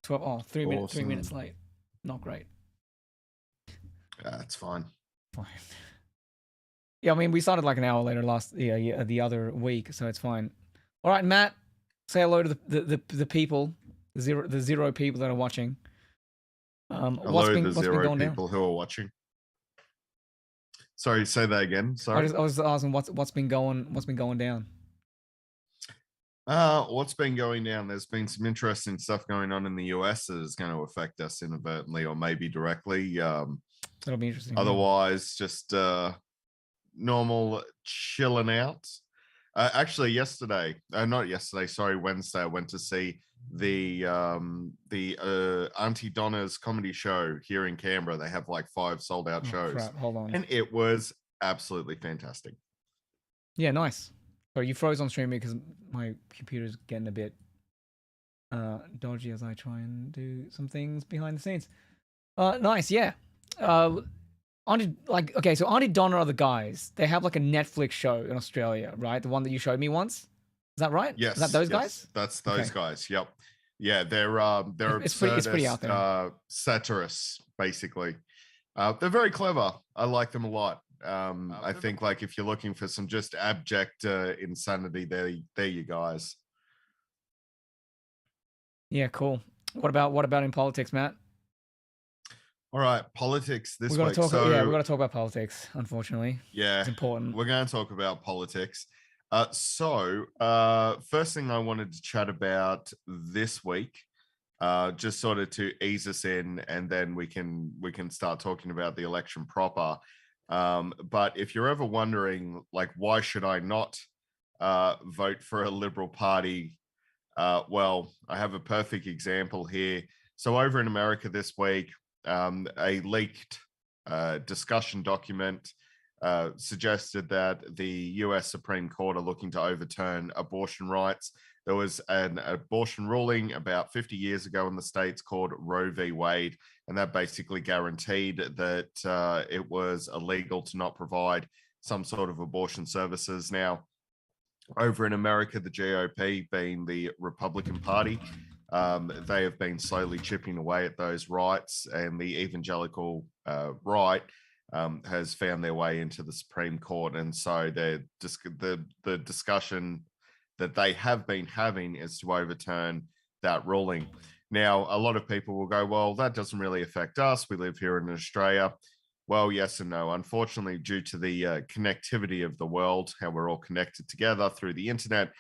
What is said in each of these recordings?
12. Oh, 3 minutes. 3 minutes Awesome. late. Not great. That's fine. Fine. Yeah, I mean, we started like an hour later the other week, so it's fine. All right, Matt, say hello to the people, the zero people that are watching. Hello, the What's been zero going down? people who are watching. Sorry, say that again. Sorry. I was asking what's been going down. What's been going down? There's been some interesting stuff going on in the US that is going to affect us inadvertently or maybe directly. That'll be interesting. Otherwise, just normal chilling out. Actually, Wednesday, I went to see the Auntie Donna's comedy show here in Canberra. They have like 5 sold out shows. Crap. Hold on. And it was absolutely fantastic. Yeah, nice. So you froze on stream because my computer's getting a bit dodgy as I try and do some things behind the scenes. Nice, yeah. So Auntie Donna are the guys. They have like a Netflix show in Australia, right? The one that you showed me once. Is that right? Yes. Is that those guys? That's those guys. Yep. Yeah, they're it's pretty out there. Satirists, basically. They're very clever. I like them a lot. I think like if you're looking for some just abject insanity, they're you guys. Yeah, cool. What about in politics, Matt? All right, politics this week. We got to talk about politics. Unfortunately, yeah, it's important. We're going to talk about politics. First thing I wanted to chat about this week, just sort of to ease us in, and then we can start talking about the election proper. But if you're ever wondering, like, why should I not vote for a Liberal Party? Well, I have a perfect example here. So over in America this week, a leaked discussion document suggested that the US Supreme Court are looking to overturn abortion rights. There was an abortion ruling about 50 years ago in the States called Roe v. Wade, and that basically guaranteed that it was illegal to not provide some sort of abortion services. Now, over in America, the GOP, being the Republican Party, they have been slowly chipping away at those rights, and the evangelical right has found their way into the Supreme Court. And so the discussion that they have been having is to overturn that ruling. Now, a lot of people will go, well, that doesn't really affect us. We live here in Australia. Well, yes and no. Unfortunately, due to the connectivity of the world, how we're all connected together through the internet,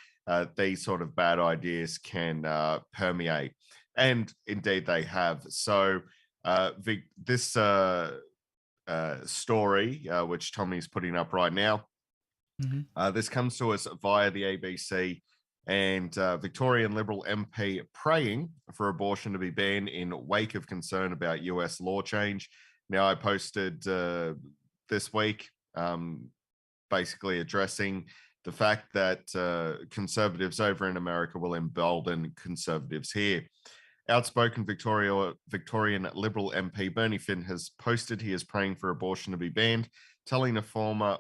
these sort of bad ideas can permeate. And indeed they have. So this story, which Tommy's putting up right now, this comes to us via the ABC, and Victorian Liberal MP praying for abortion to be banned in wake of concern about US law change. Now, I posted this week basically addressing the fact that conservatives over in America will embolden conservatives here. Outspoken Victorian Liberal MP Bernie Finn has posted he is praying for abortion to be banned, telling a follower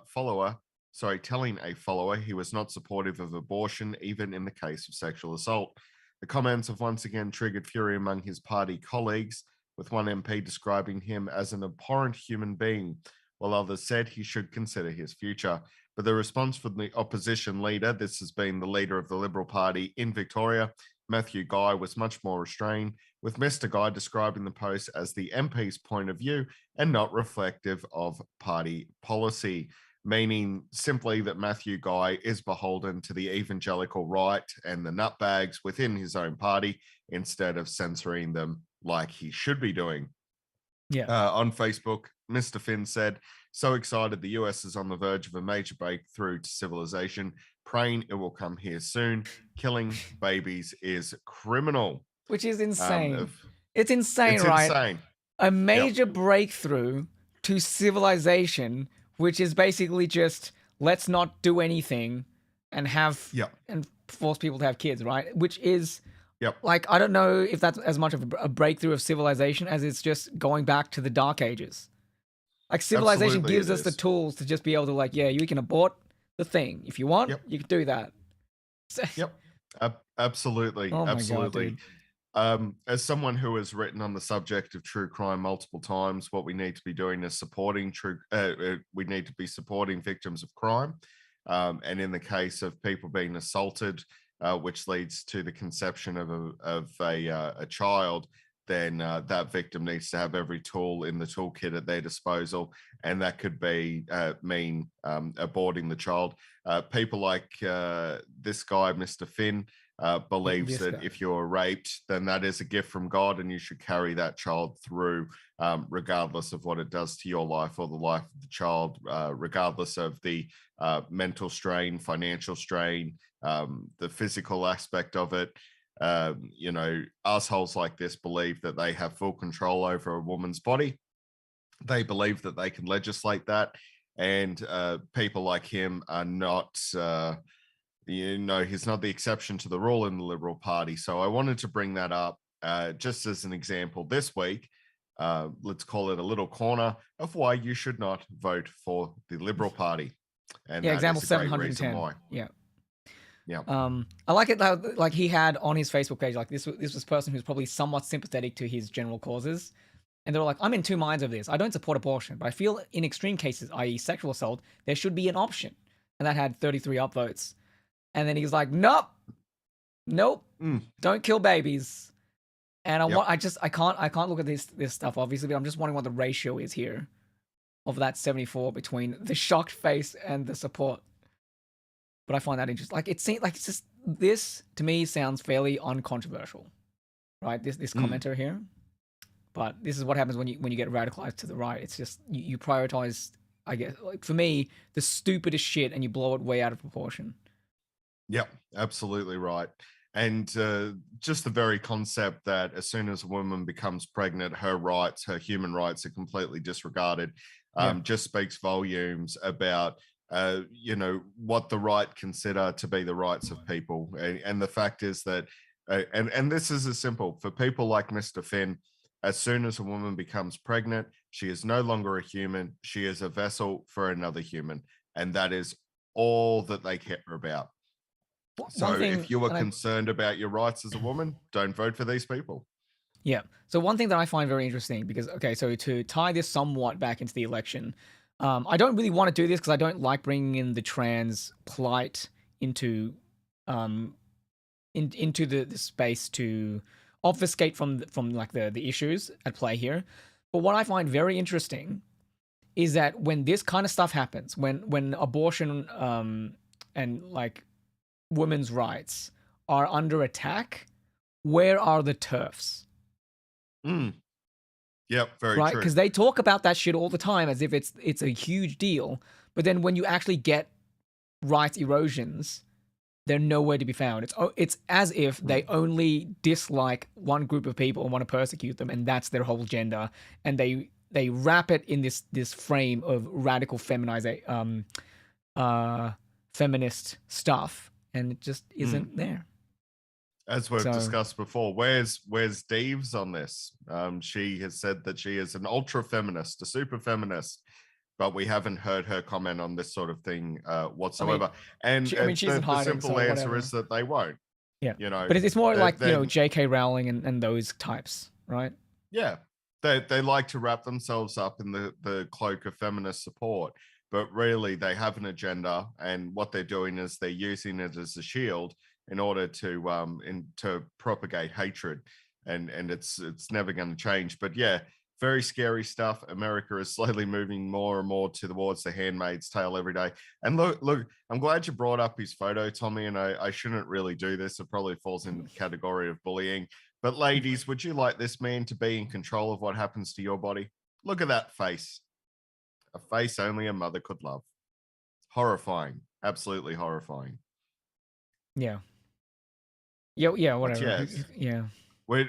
he was not supportive of abortion, even in the case of sexual assault. The comments have once again triggered fury among his party colleagues, with one MP describing him as an abhorrent human being, while others said he should consider his future. But the response from the opposition leader, this has been the leader of the Liberal Party in Victoria, Matthew Guy, was much more restrained, with Mr. Guy describing the post as the MP's point of view and not reflective of party policy, meaning simply that Matthew Guy is beholden to the evangelical right and the nutbags within his own party instead of censoring them like he should be doing. On Facebook, Mr. Finn said, "So excited, the US is on the verge of a major breakthrough to civilization, praying it will come here soon. Killing babies is criminal." Which is insane. It's insane, right? Insane. A major breakthrough to civilization, which is basically just let's not do anything and have and force people to have kids, right? Which is like, I don't know if that's as much of a breakthrough of civilization as it's just going back to the Dark Ages. Like, civilization gives us the tools to just be able to, like, you can abort the thing. If you want, you can do that. Absolutely. Oh my absolutely. God, As someone who has written on the subject of true crime multiple times, what we need to be doing is supporting we need to be supporting victims of crime. And in the case of people being assaulted, which leads to the conception of a child, then that victim needs to have every tool in the toolkit at their disposal, and that could mean aborting the child. People like this guy, Mr. Finn, believes that if you're raped, then that is a gift from God, and you should carry that child through, regardless of what it does to your life or the life of the child, regardless of the mental strain, financial strain, the physical aspect of it. Assholes like this believe that they have full control over a woman's body. They believe that they can legislate that, and people like him are not. He's not the exception to the rule in the Liberal Party. So I wanted to bring that up just as an example this week. Let's call it a little corner of why you should not vote for the Liberal Party. And yeah, example 710. Why. Yeah. Yeah. I like it though, like he had on his Facebook page, like this was a person who's probably somewhat sympathetic to his general causes. And they were like, I'm in two minds of this. I don't support abortion, but I feel in extreme cases, i.e. sexual assault, there should be an option. And that had 33 upvotes. And then he's like, nope, don't kill babies. And I can't look at this stuff obviously, but I'm just wondering what the ratio is here of that 74 between the shocked face and the support. But I find that interesting. Like it seems like it's just, this to me sounds fairly uncontroversial, right? This commenter here, but this is what happens when you get radicalized to the right. It's just you prioritize, I guess, like for me, the stupidest shit, and you blow it way out of proportion. Yep, absolutely right. And just the very concept that as soon as a woman becomes pregnant, her rights, her human rights are completely disregarded, just speaks volumes about, what the right consider to be the rights of people. And the fact is that, and this is as simple, for people like Mr. Finn, as soon as a woman becomes pregnant, she is no longer a human. She is a vessel for another human. And that is all that they care about. So if you are concerned about your rights as a woman, don't vote for these people. Yeah. So one thing that I find very interesting, because, okay, so to tie this somewhat back into the election, I don't really want to do this because I don't like bringing in the trans plight into the space to obfuscate from like the issues at play here. But what I find very interesting is that when this kind of stuff happens, when abortion and like women's rights are under attack, where are the TERFs? Yep, very right? true. Because they talk about that shit all the time as if it's a huge deal, but then when you actually get rights erosions, they're nowhere to be found. It's as if they only dislike one group of people and want to persecute them, and that's their whole agenda. And they wrap it in this frame of radical feminist stuff, and it just isn't there. As we've discussed before, where's Deeves on this? She has said that she is an ultra feminist, a super feminist, but we haven't heard her comment on this sort of thing whatsoever. She's in hiding, the simple so answer whatever. is that they won't. Yeah, but it's more like J.K. Rowling and those types, right? Yeah, they like to wrap themselves up in the cloak of feminist support, but really they have an agenda, and what they're doing is they're using it as a shield in order to propagate hatred, and it's never going to change. But yeah, very scary stuff. America is slowly moving more and more towards the Handmaid's Tale every day. And look, I'm glad you brought up his photo, Tommy, and I shouldn't really do this. It probably falls in the category of bullying. But ladies, would you like this man to be in control of what happens to your body? Look at that face. A face only a mother could love. Horrifying. Absolutely horrifying. Yeah. Yeah, whatever. Yes. Yeah. We're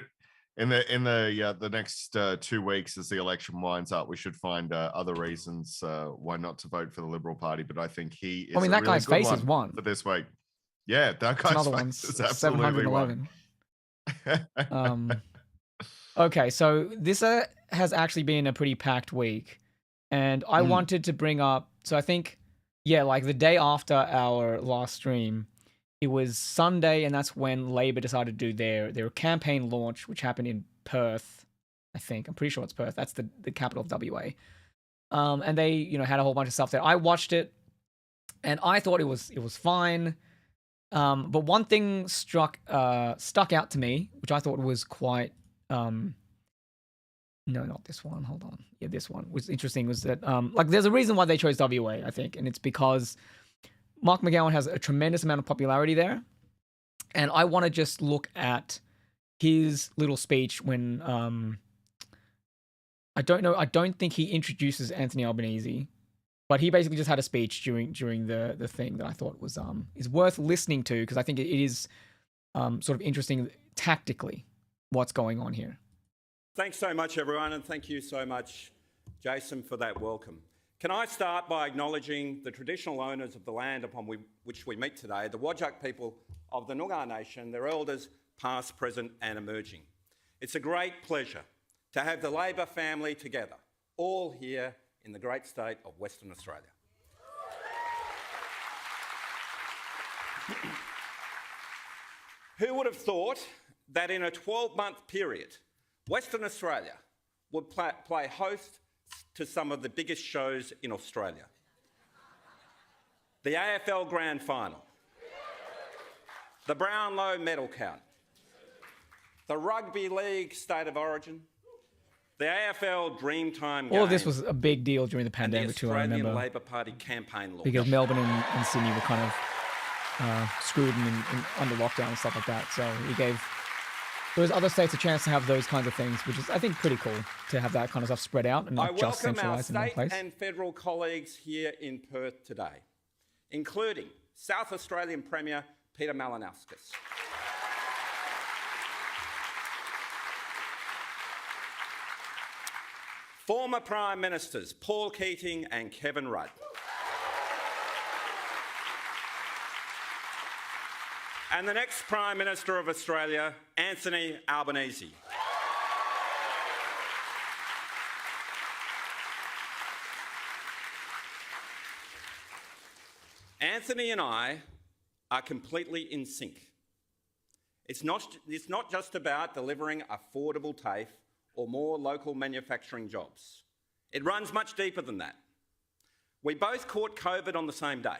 in the next 2 weeks as the election winds up. We should find other reasons why not to vote for the Liberal Party. But I think he is. That guy's face is one for this week. Yeah, that guy's face is absolutely 711. Okay, so this has actually been a pretty packed week, and I wanted to bring up. So I think, like the day after our last stream, it was Sunday, and that's when Labor decided to do their campaign launch, which happened in Perth, I think. I'm pretty sure it's Perth. That's the capital of WA. And they, had a whole bunch of stuff there. I watched it, and I thought it was fine. But one thing stuck out to me, which I thought was quite no, not this one. Hold on. Yeah, this one was interesting. Was that there's a reason why they chose WA, I think, and it's because Mark McGowan has a tremendous amount of popularity there, and I want to just look at his little speech when I don't think he introduces Anthony Albanese, but he basically just had a speech during the thing that I thought was is worth listening to, because I think it is sort of interesting tactically what's going on here. Thanks so much, everyone, and thank you so much, Jason, for that welcome. Can I start by acknowledging the traditional owners of the land upon which we meet today, the Whadjuk people of the Noongar Nation, their elders, past, present and emerging. It's a great pleasure to have the Labor family together, all here in the great state of Western Australia. Who would have thought that in a 12-month period, Western Australia would play host to some of the biggest shows in Australia? The AFL Grand Final, the Brownlow Medal Count, the Rugby League State of Origin, the AFL Dreamtime Game. All of this was a big deal during the pandemic too, I remember. The Australian Labor Party campaign launch. Because Melbourne and Sydney were kind of screwed and under lockdown and stuff like that. So he gave those other states a chance to have those kinds of things, which is, I think, pretty cool to have that kind of stuff spread out and not just centralised in one place. I welcome our state and federal colleagues here in Perth today, including South Australian Premier Peter Malinauskas, former Prime Ministers Paul Keating and Kevin Rudd, and the next Prime Minister of Australia, Anthony Albanese. Anthony and I are completely in sync. It's not just about delivering affordable TAFE or more local manufacturing jobs. It runs much deeper than that. We both caught COVID on the same day.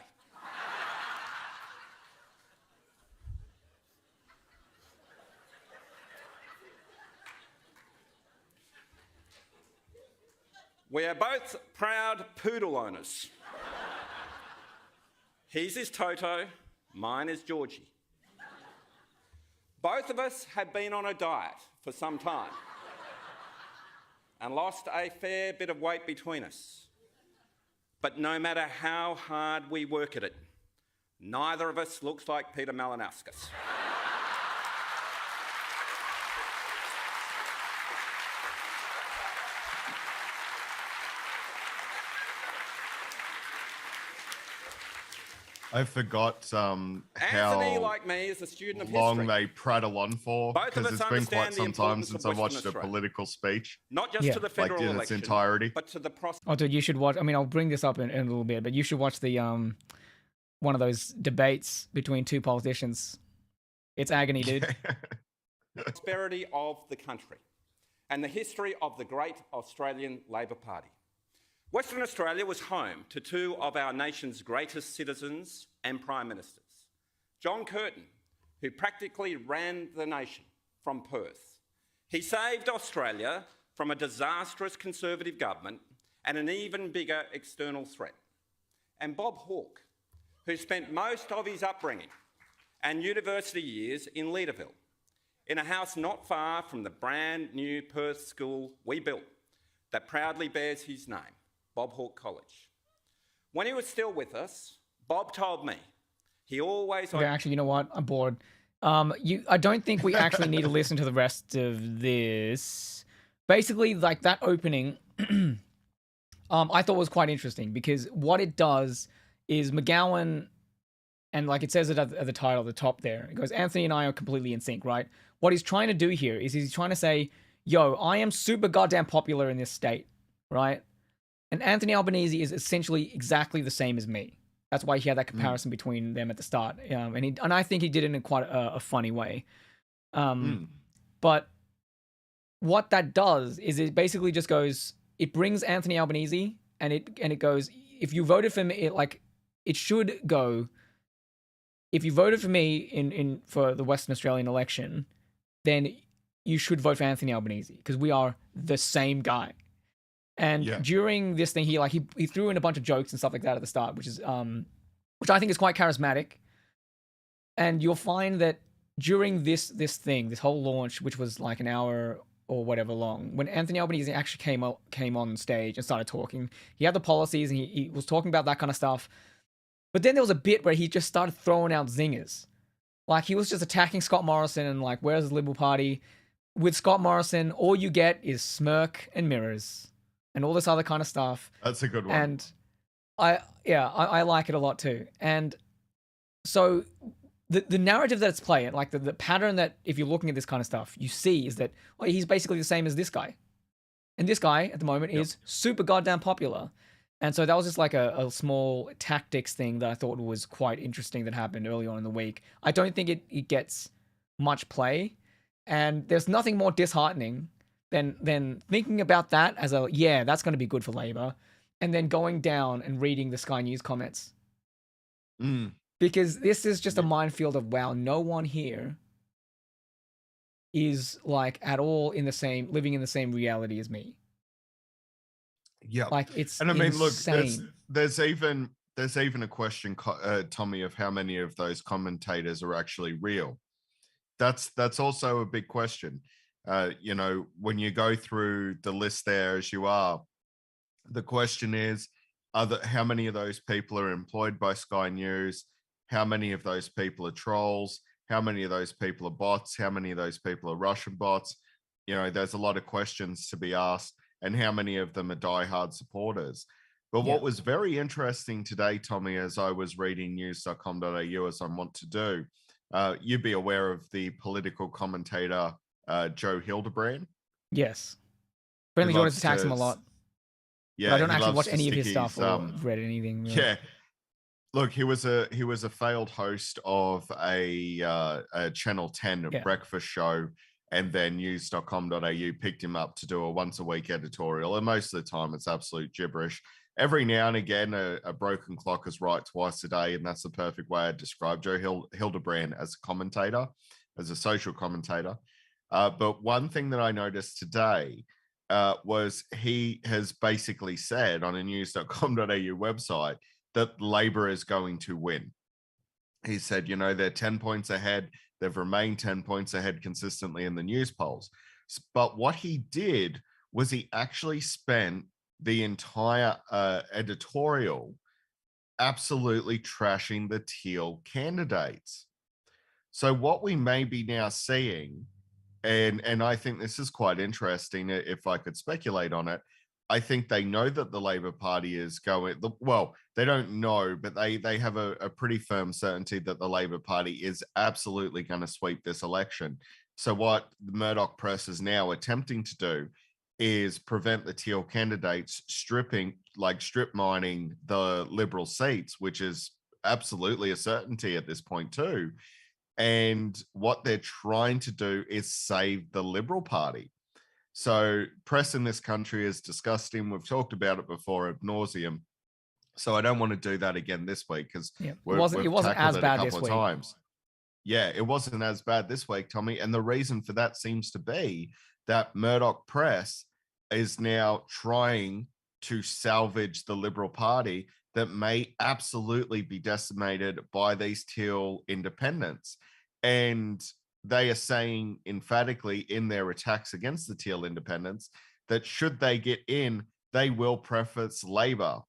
We are both proud poodle owners. His is Toto, mine is Georgie. Both of us have been on a diet for some time and lost a fair bit of weight between us. But no matter how hard we work at it, neither of us looks like Peter Malinauskas. I forgot Anthony, how like me, is a student of long history. they prattle on for, Both of because us it's been understand quite the some time importance since of I watched Western a Australia. political speech, Not just Yeah. to the like federal in election, its entirety. but to the Oh, dude, you should watch. I mean, I'll bring this up in a little bit, but you should watch the one of those debates between two politicians. It's agony, dude. prosperity of the country and the history of the great Australian Labor Party. Western Australia was home to two of our nation's greatest citizens and Prime Ministers. John Curtin, who practically ran the nation from Perth. He saved Australia from a disastrous Conservative government and an even bigger external threat. And Bob Hawke, who spent most of his upbringing and university years in Leederville, in a house not far from the brand new Perth school we built that proudly bears his name, Bob Hawke College. When he was still with us, Bob told me he always... Okay, actually, you know what? I'm bored. I don't think we actually need to listen to the rest of this. Basically, like that opening, I thought was quite interesting, because what it does is McGowan, and like it says it at the title, at the top there, it goes, Anthony and I are completely in sync, right? What he's trying to do here is he's trying to say, yo, I am super goddamn popular in this state, right? And Anthony Albanese is essentially exactly the same as me. That's why he had that comparison between them at the start. And I think he did it in quite a funny way. But what that does is it basically just goes, it brings Anthony Albanese, and it goes, if you voted for me, it should go, if you voted for me for the Western Australian election, then you should vote for Anthony Albanese because we are the same guy. And during this thing, he threw in a bunch of jokes and stuff like that at the start, which I think is quite charismatic. And you'll find that during this whole launch, which was like an hour or whatever long, when Anthony Albanese actually came on stage and started talking, he had the policies and he was talking about that kind of stuff. But then there was a bit where he just started throwing out zingers. Like, he was just attacking Scott Morrison and like, where's the Liberal Party? With Scott Morrison, all you get is smirk and mirrors and all this other kind of stuff. That's a good one. And I like it a lot too. And so the narrative that it's playing, like the pattern that if you're looking at this kind of stuff, you see is that he's basically the same as this guy. And this guy at the moment is super goddamn popular. And so that was just like a small tactics thing that I thought was quite interesting that happened early on in the week. I don't think it gets much play. And there's nothing more disheartening than thinking about that as that's going to be good for Labor, and then going down and reading the Sky News comments. Because this is just a minefield of, wow, no one here is like at all living in the same reality as me. Yeah, like it's and I mean, insane. look, there's even a question, Tommy, of how many of those commentators are actually real. That's also a big question. When you go through the list there as you are, the question is, how many of those people are employed by Sky News? How many of those people are trolls? How many of those people are bots? How many of those people are Russian bots? There's a lot of questions to be asked, and how many of them are diehard supporters. But what was very interesting today, Tommy, as I was reading news.com.au, as I want to do, you'd be aware of the political commentator, Joe Hildebrand. Yes. Friendly Jordan attacks him a lot. Yeah, but I don't actually watch any of his stuff or read anything. Really. Yeah. Look, he was a failed host of a Channel 10 breakfast show, and then news.com.au picked him up to do a once a week editorial. And most of the time it's absolute gibberish. Every now and again, a broken clock is right twice a day. And that's the perfect way I describe Joe Hildebrand as a commentator, as a social commentator. But one thing that I noticed today was he has basically said on a news.com.au website that Labor is going to win. He said, they're 10 points ahead. They've remained 10 points ahead consistently in the news polls. But what he did was he actually spent the entire editorial absolutely trashing the Teal candidates. So what we may be now seeing, and I think this is quite interesting, if I could speculate on it, I think they know that the Labor Party is going, well, they don't know, but they have a pretty firm certainty that the Labor Party is absolutely going to sweep this election. So what the Murdoch press is now attempting to do is prevent the Teal candidates strip mining the Liberal seats, which is absolutely a certainty at this point too. And what they're trying to do is save the Liberal Party. So press in this country is disgusting. We've talked about it before ad nauseum. So I don't want to do that again this week because it wasn't as bad this week. Yeah, it wasn't as bad this week, Tommy. And the reason for that seems to be that Murdoch press is now trying to salvage the Liberal Party that may absolutely be decimated by these Teal independents. And they are saying emphatically in their attacks against the Teal independents that should they get in, they will preference Labor.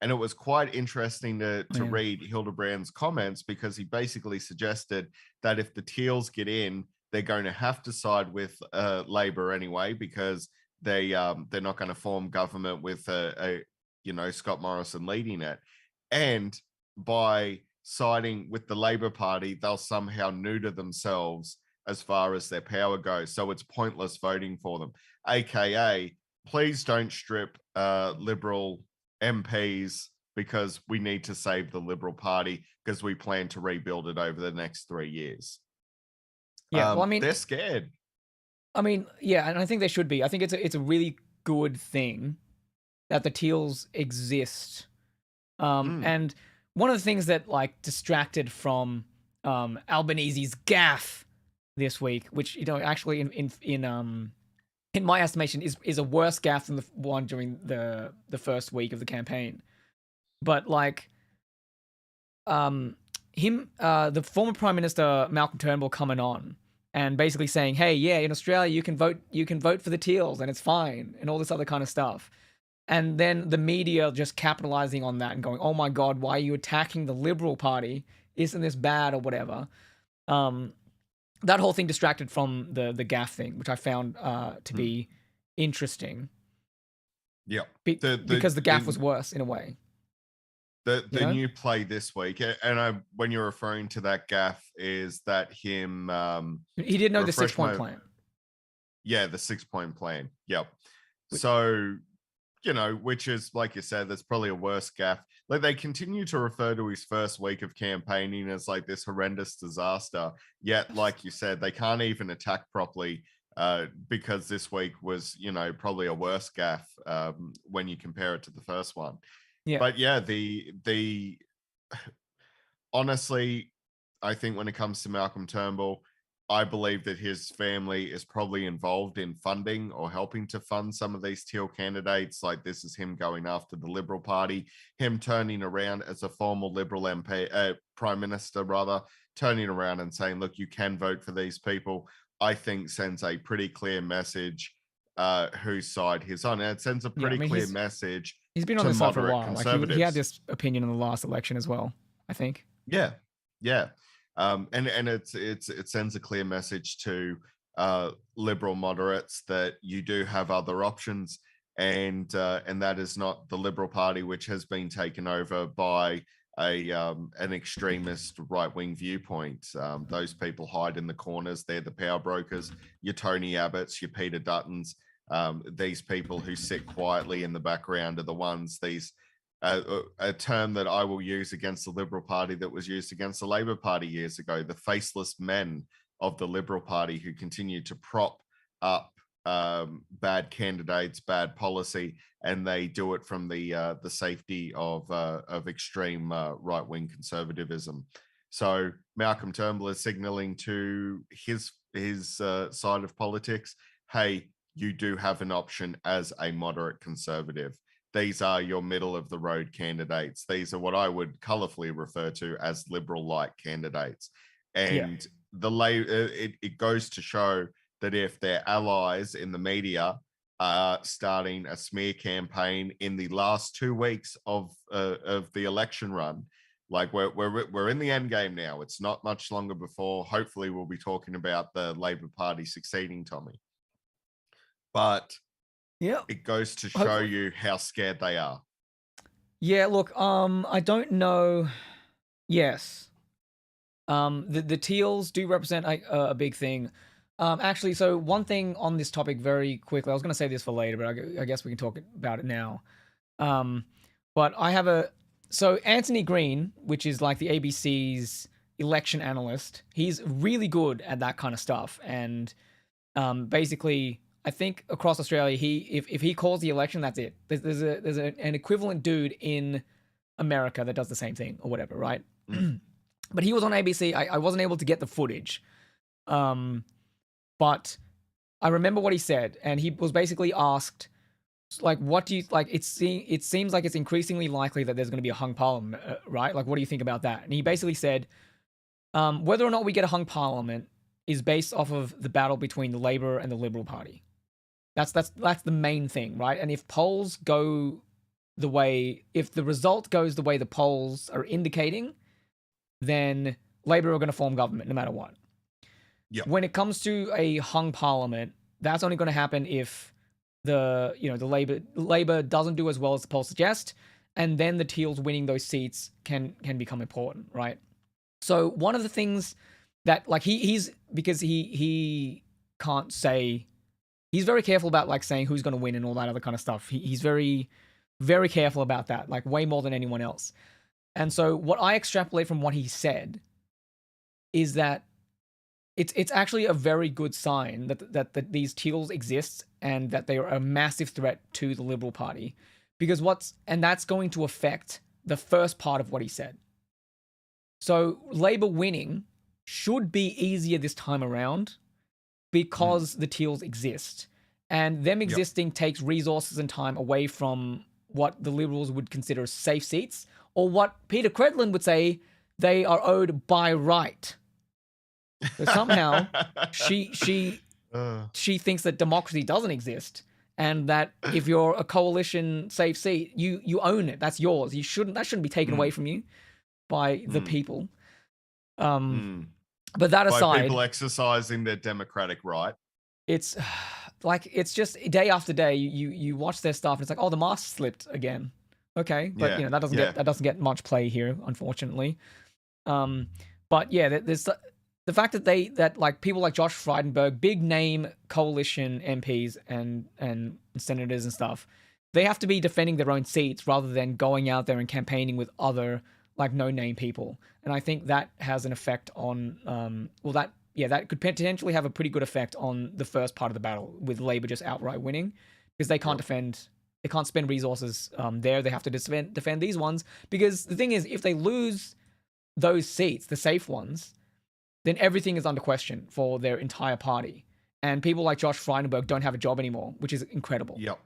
And it was quite interesting to read Hildebrand's comments, because he basically suggested that if the Teals get in, they're going to have to side with Labor anyway, because they're not going to form government with Scott Morrison leading it. And by siding with the Labor Party, they'll somehow neuter themselves as far as their power goes. So it's pointless voting for them. AKA, please don't strip Liberal MPs because we need to save the Liberal Party because we plan to rebuild it over the next 3 years. Yeah, well, I mean, they're scared. I mean, yeah, and I think they should be. I think it's a really good thing that the Teals exist. And one of the things that like distracted from Albanese's GAFF this week, which actually in my estimation is a worse GAFF than the one during the first week of the campaign. But like the former Prime Minister Malcolm Turnbull coming on and basically saying, hey, yeah, in Australia you can vote for the Teals and it's fine, and all this other kind of stuff. And then the media just capitalizing on that and going, oh my God, why are you attacking the Liberal Party? Isn't this bad or whatever? That whole thing distracted from the GAFF thing, which I found to be interesting. Yeah. Because the GAFF was worse in a way. The new play this week, and when you're referring to that GAFF, is that him... he didn't know the 6-point plan. Yeah, the 6-point plan. Yep. So... which is, like you said, that's probably a worse GAFF. Like, they continue to refer to his first week of campaigning as like this horrendous disaster. Yet, like you said, they can't even attack properly because this week was, probably a worse GAFF when you compare it to the first one. Yeah. But yeah, the honestly, I think when it comes to Malcolm Turnbull, I believe that his family is probably involved in funding or helping to fund some of these Teal candidates. Like, this is him going after the Liberal Party, him turning around as a former Liberal MP, Prime Minister rather, turning around and saying, look, you can vote for these people, I think sends a pretty clear message whose side he's on. And it sends a pretty clear message. He's been on this side for a while. Like, he had this opinion in the last election as well, I think. Yeah. Yeah. And it sends a clear message to liberal moderates that you do have other options, and that is not the Liberal Party, which has been taken over by an extremist right-wing viewpoint. Those people hide in the corners. They're the power brokers. Your Tony Abbotts, your Peter Duttons. These people who sit quietly in the background are the ones. A term that I will use against the Liberal Party that was used against the Labor Party years ago, the faceless men of the Liberal Party who continue to prop up bad candidates, bad policy, and they do it from the safety of extreme right-wing conservatism. So Malcolm Turnbull is signaling to his side of politics, hey, you do have an option as a moderate conservative. These are your middle of the road candidates. These are what I would colorfully refer to as liberal-like candidates. And it goes to show that if their allies in the media are starting a smear campaign in the last 2 weeks of the election run, like we're in the end game now. It's not much longer before hopefully we'll be talking about the Labor Party succeeding Tommy. But yeah, it goes to show you how scared they are. Yeah, look, I don't know. Yes, the Teals do represent a big thing. Actually, so one thing on this topic very quickly. I was going to say this for later, but I guess we can talk about it now. But I have so Anthony Green, which is like the ABC's election analyst. He's really good at that kind of stuff, and basically, I think across Australia, if he calls the election, that's it. There's an equivalent dude in America that does the same thing or whatever, right? But he was on ABC. I wasn't able to get the footage, but I remember what he said, and he was basically asked, like, what do you like? It seems like it's increasingly likely that there's going to be a hung parliament, right? Like, what do you think about that? And he basically said, whether or not we get a hung parliament is based off of the battle between the Labor and the Liberal Party. That's the main thing, right? And if polls go if the result goes the way the polls are indicating, then Labor are going to form government no matter what. Yep. When it comes to a hung parliament, that's only going to happen if the Labor doesn't do as well as the polls suggest, and then the Teals winning those seats can become important, right? So one of the things that like he's because he can't say. He's very careful about like saying who's going to win and all that other kind of stuff. He's very very careful about that, like way more than anyone else. And so what I extrapolate from what he said is that it's actually a very good sign that these teals exist and that they are a massive threat to the Liberal Party, because that's going to affect the first part of what he said. So Labour winning should be easier this time around because the teals exist, and them existing takes resources and time away from what the Liberals would consider safe seats, or what Peter Credlin would say they are owed by right. So somehow she thinks that democracy doesn't exist, and that if you're a coalition safe seat, you own it. That's yours. That shouldn't be taken away from you by the people. But that aside, by people exercising their democratic right, it's like, it's just day after day you watch their stuff and it's like, oh, the mask slipped again. Okay, but that doesn't get much play here, unfortunately. But yeah, there's the fact that like people like Josh Frydenberg, big name coalition MPs and senators and stuff, they have to be defending their own seats rather than going out there and campaigning with other like no-name people. And I think that has an effect on that could potentially have a pretty good effect on the first part of the battle, with Labour just outright winning, because they can't they can't spend resources there. They have to defend these ones, because the thing is, if they lose those seats, the safe ones, then everything is under question for their entire party. And people like Josh Frydenberg don't have a job anymore, which is incredible. Yep.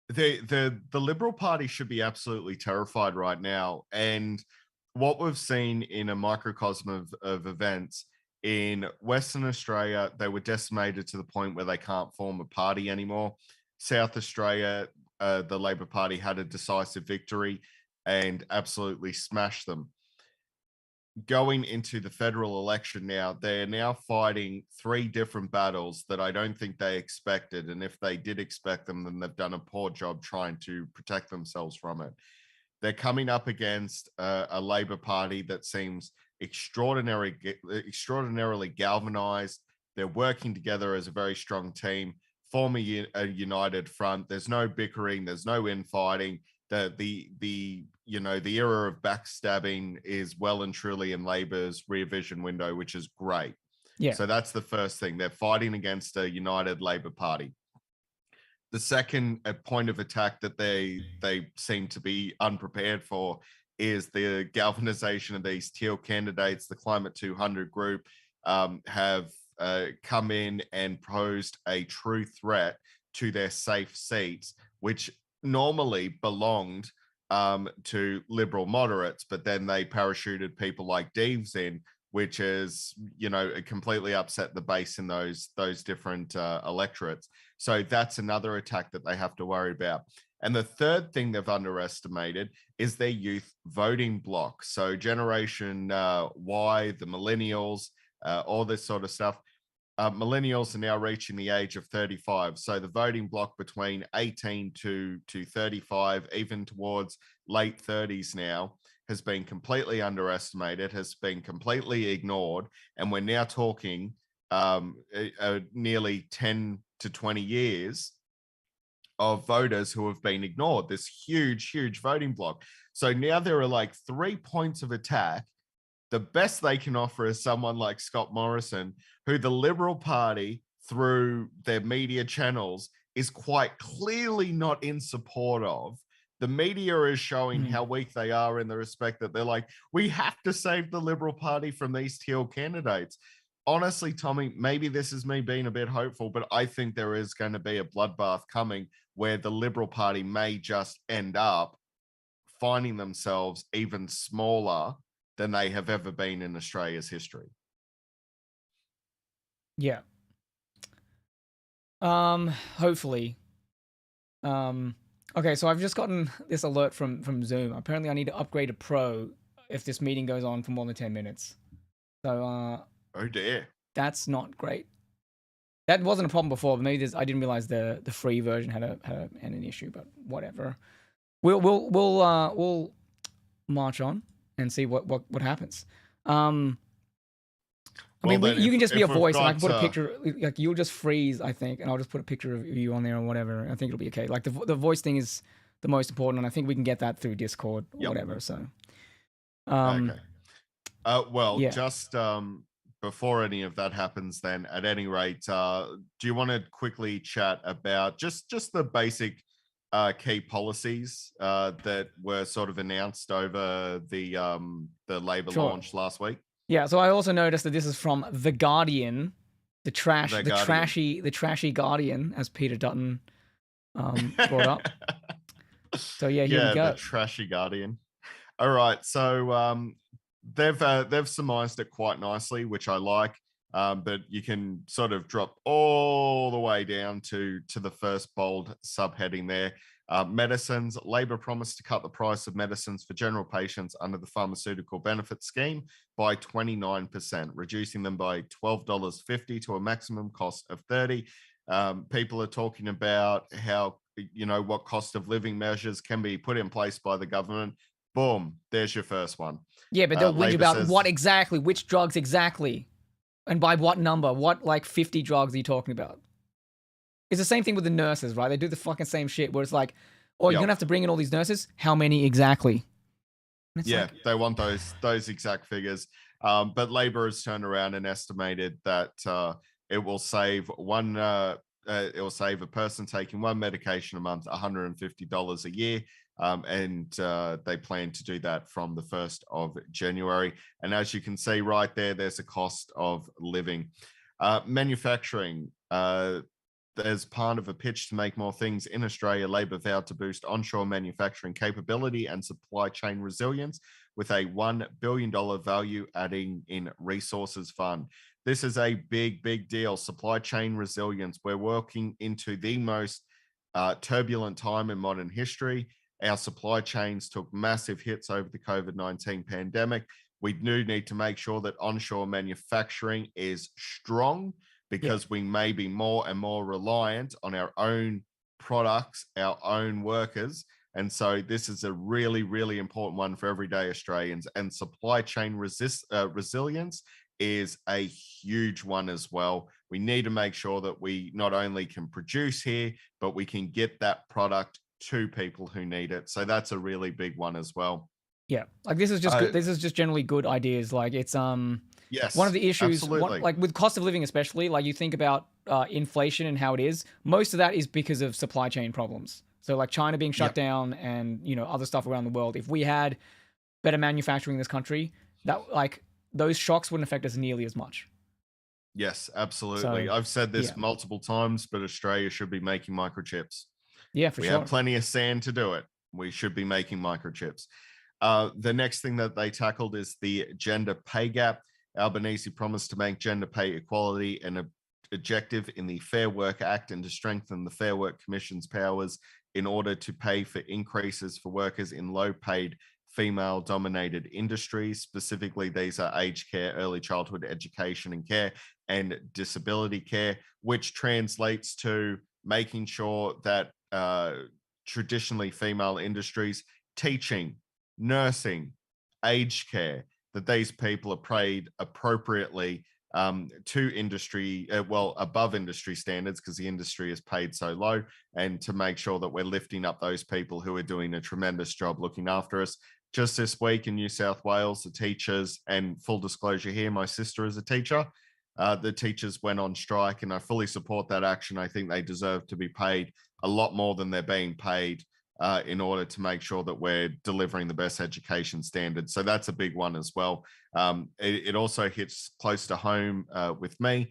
The Liberal Party should be absolutely terrified right now. And what we've seen in a microcosm of events in Western Australia, they were decimated to the point where they can't form a party anymore. South Australia, the Labor Party had a decisive victory and absolutely smashed them. Going into the federal election now, they're now fighting 3 different battles that I don't think they expected. And if they did expect them, then they've done a poor job trying to protect themselves from it. They're coming up against a Labor Party that seems extraordinarily galvanized. They're working together as a very strong team, form a united front. There's no bickering. There's no infighting. The era of backstabbing is well and truly in Labor's rear vision window, which is great. Yeah. So that's the first thing. They're fighting against a united Labor Party. The second point of attack that they seem to be unprepared for is the galvanization of these teal candidates. The Climate 200 group have come in and posed a true threat to their safe seats, which normally belonged to Liberal moderates, but then they parachuted people like Deves in, which is, completely upset the base in those different electorates. So that's another attack that they have to worry about. And the third thing they've underestimated is their youth voting bloc. So Generation Y, the millennials, all this sort of stuff. Millennials are now reaching the age of 35. So the voting bloc between 18 to 35, even towards late 30s now, has been completely underestimated, has been completely ignored. And we're now talking nearly 10 to 20 years of voters who have been ignored, this huge voting bloc. So now there are like 3 points of attack. The best they can offer is someone like Scott Morrison, who the Liberal Party, through their media channels, is quite clearly not in support of. The media is showing how weak they are in the respect that they're like, we have to save the Liberal Party from these teal candidates. Honestly, Tommy, maybe this is me being a bit hopeful, but I think there is going to be a bloodbath coming where the Liberal Party may just end up finding themselves even smaller than they have ever been in Australia's history. Yeah. Hopefully. Okay, so I've just gotten this alert from Zoom. Apparently I need to upgrade to Pro if this meeting goes on for more than 10 minutes. So oh dear. That's not great. That wasn't a problem before, but maybe I didn't realize the free version had an issue, but whatever. We'll march on and see what happens. I mean, you can just be a voice, and I can put a picture. Like, you'll just freeze, I think, and I'll just put a picture of you on there or whatever. I think it'll be okay. Like the voice thing is the most important, and I think we can get that through Discord or whatever. So, okay. Well, yeah. just before any of that happens, then at any rate, do you want to quickly chat about just the basic key policies that were sort of announced over the Labor launch last week? Yeah. So I also noticed that this is from The Guardian, the trashy Guardian, as Peter Dutton brought up. So yeah, here we go. The trashy Guardian. All right, so they've surmised it quite nicely, which I like. But you can sort of drop all the way down to the first bold subheading there. Medicines. Labor promised to cut the price of medicines for general patients under the pharmaceutical benefit scheme by 29%, reducing them by $12.50 to a maximum cost of $30. People are talking about how, what cost of living measures can be put in place by the government. Boom, there's your first one. Yeah, but they'll whinge about what exactly, which drugs exactly, and by what number, what like 50 drugs are you talking about? It's the same thing with the nurses, right? They do the fucking same shit where it's like, oh, you're going to have to bring in all these nurses? How many exactly? They want those exact figures. But Labor has turned around and estimated that it will save a person taking one medication a month $150 a year. And they plan to do that from the 1st of January. And as you can see right there, there's a cost of living. Manufacturing. As part of a pitch to make more things in Australia, Labor vowed to boost onshore manufacturing capability and supply chain resilience with a $1 billion value adding in resources fund. This is a big deal. Supply chain resilience. We're working into the most turbulent time in modern history. Our supply chains took massive hits over the COVID-19 pandemic. We do need to make sure that onshore manufacturing is strong, because we may be more and more reliant on our own products, our own workers. And so this is a really important one for everyday Australians. And supply chain resilience is a huge one as well. We need to make sure that we not only can produce here, but we can get that product to people who need it. So that's a really big one as well. Yeah, like this is just good. This is just generally good ideas. Like it's yes, one of the issues, like with cost of living especially, like you think about inflation and how it is, most of that is because of supply chain problems. So like China being shut down and, other stuff around the world. If we had better manufacturing in this country, that like those shocks wouldn't affect us nearly as much. Yes, absolutely. So, I've said this multiple times, but Australia should be making microchips. Yeah, for sure. We have plenty of sand to do it. We should be making microchips. The next thing that they tackled is the gender pay gap. Albenese promised to make gender pay equality an objective in the Fair Work Act and to strengthen the Fair Work Commission's powers in order to pay for increases for workers in low-paid, female-dominated industries. Specifically, these are aged care, early childhood education and care, and disability care, which translates to making sure that traditionally female industries, teaching, nursing, aged care, that these people are paid appropriately to industry, above industry standards, because the industry is paid so low, and to make sure that we're lifting up those people who are doing a tremendous job looking after us. Just this week in New South Wales, the teachers, and full disclosure here, my sister is a teacher, the teachers went on strike, and I fully support that action. I think they deserve to be paid a lot more than they're being paid in order to make sure that we're delivering the best education standards. So that's a big one as well. It also hits close to home with me,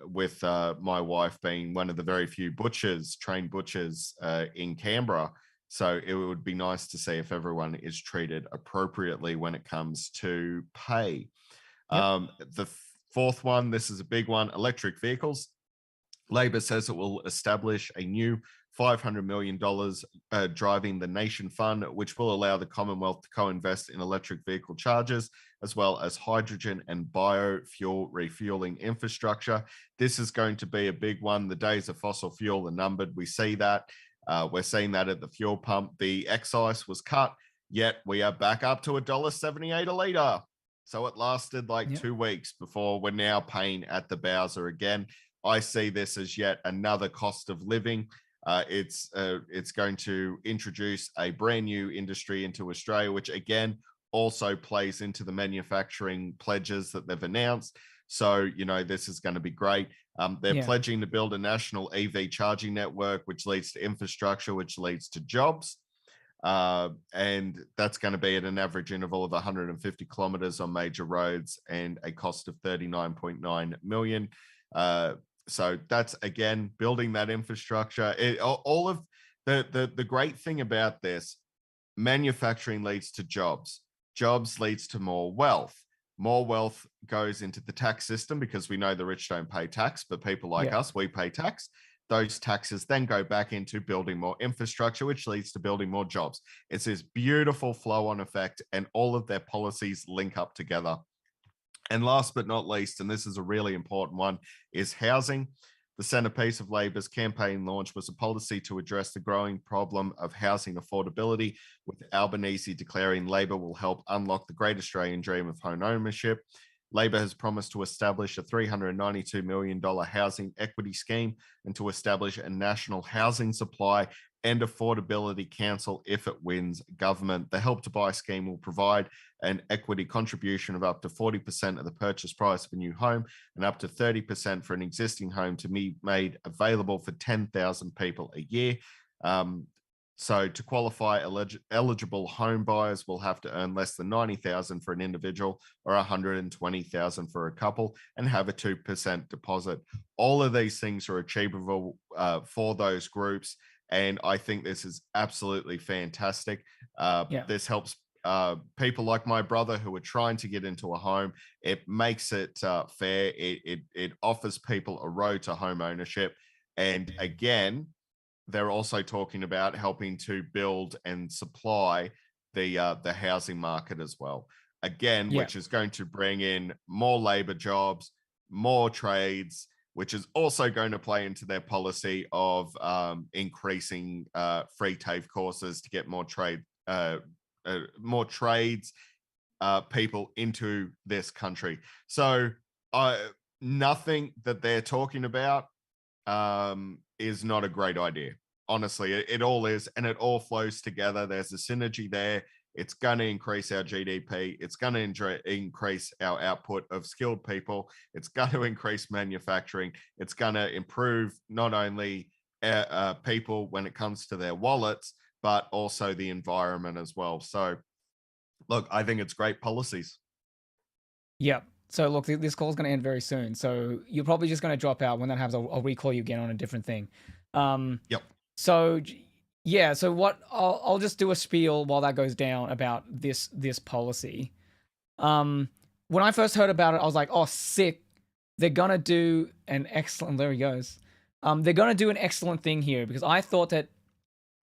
with my wife being one of the very few trained butchers in Canberra. So it would be nice to see if everyone is treated appropriately when it comes to pay. The fourth one, this is a big one, electric vehicles. Labor says it will establish a new $500 million driving the nation fund, which will allow the Commonwealth to co-invest in electric vehicle chargers, as well as hydrogen and biofuel refueling infrastructure. This is going to be a big one. The days of fossil fuel are numbered. We see that. We're seeing that at the fuel pump. The excise was cut, yet we are back up to $1.78 a litre. So it lasted like 2 weeks before we're now paying at the Bowser again. I see this as yet another cost of living It's going to introduce a brand new industry into Australia, which again also plays into the manufacturing pledges that they've announced. So, this is going to be great. They're pledging to build a national EV charging network, which leads to infrastructure, which leads to jobs. And that's going to be at an average interval of 150 kilometers on major roads and a cost of 39.9 million. So that's, again, building that infrastructure. All of the great thing about this, manufacturing leads to jobs. Jobs leads to more wealth. More wealth goes into the tax system because we know the rich don't pay tax, but people like us, we pay tax. Those taxes then go back into building more infrastructure, which leads to building more jobs. It's this beautiful flow-on effect, and all of their policies link up together. And last but not least, and this is a really important one, is housing. The centerpiece of Labor's campaign launch was a policy to address the growing problem of housing affordability, with Albenese declaring Labor will help unlock the great Australian dream of home ownership. Labor has promised to establish a $392 million housing equity scheme and to establish a national housing supply and affordability council if it wins government. The Help to Buy scheme will provide an equity contribution of up to 40% of the purchase price of a new home and up to 30% for an existing home to be made available for 10,000 people a year. So to qualify, eligible home buyers will have to earn less than 90,000 for an individual or 120,000 for a couple and have a 2% deposit. All of these things are achievable for those groups. And I think this is absolutely fantastic. This helps people like my brother who are trying to get into a home. It makes it fair. It offers people a road to home ownership. And again, they're also talking about helping to build and supply the housing market as well. Again, which is going to bring in more labor jobs, more trades, which is also going to play into their policy of increasing free TAFE courses to get more trades people into this country. So nothing that they're talking about is not a great idea. Honestly, it all is, and it all flows together. There's a synergy there. It's going to increase our GDP. It's going to increase our output of skilled people. It's going to increase manufacturing. It's going to improve not only people when it comes to their wallets, but also the environment as well. So, look, I think it's great policies. Yeah. So, look, this call is going to end very soon. So you're probably just going to drop out. When that happens, I'll recall you again on a different thing. Yep. So, yeah. So what I'll just do a spiel while that goes down about this policy. When I first heard about it, I was like, oh, sick. They're going to do an excellent, there he goes. They're going to do an excellent thing here, because I thought that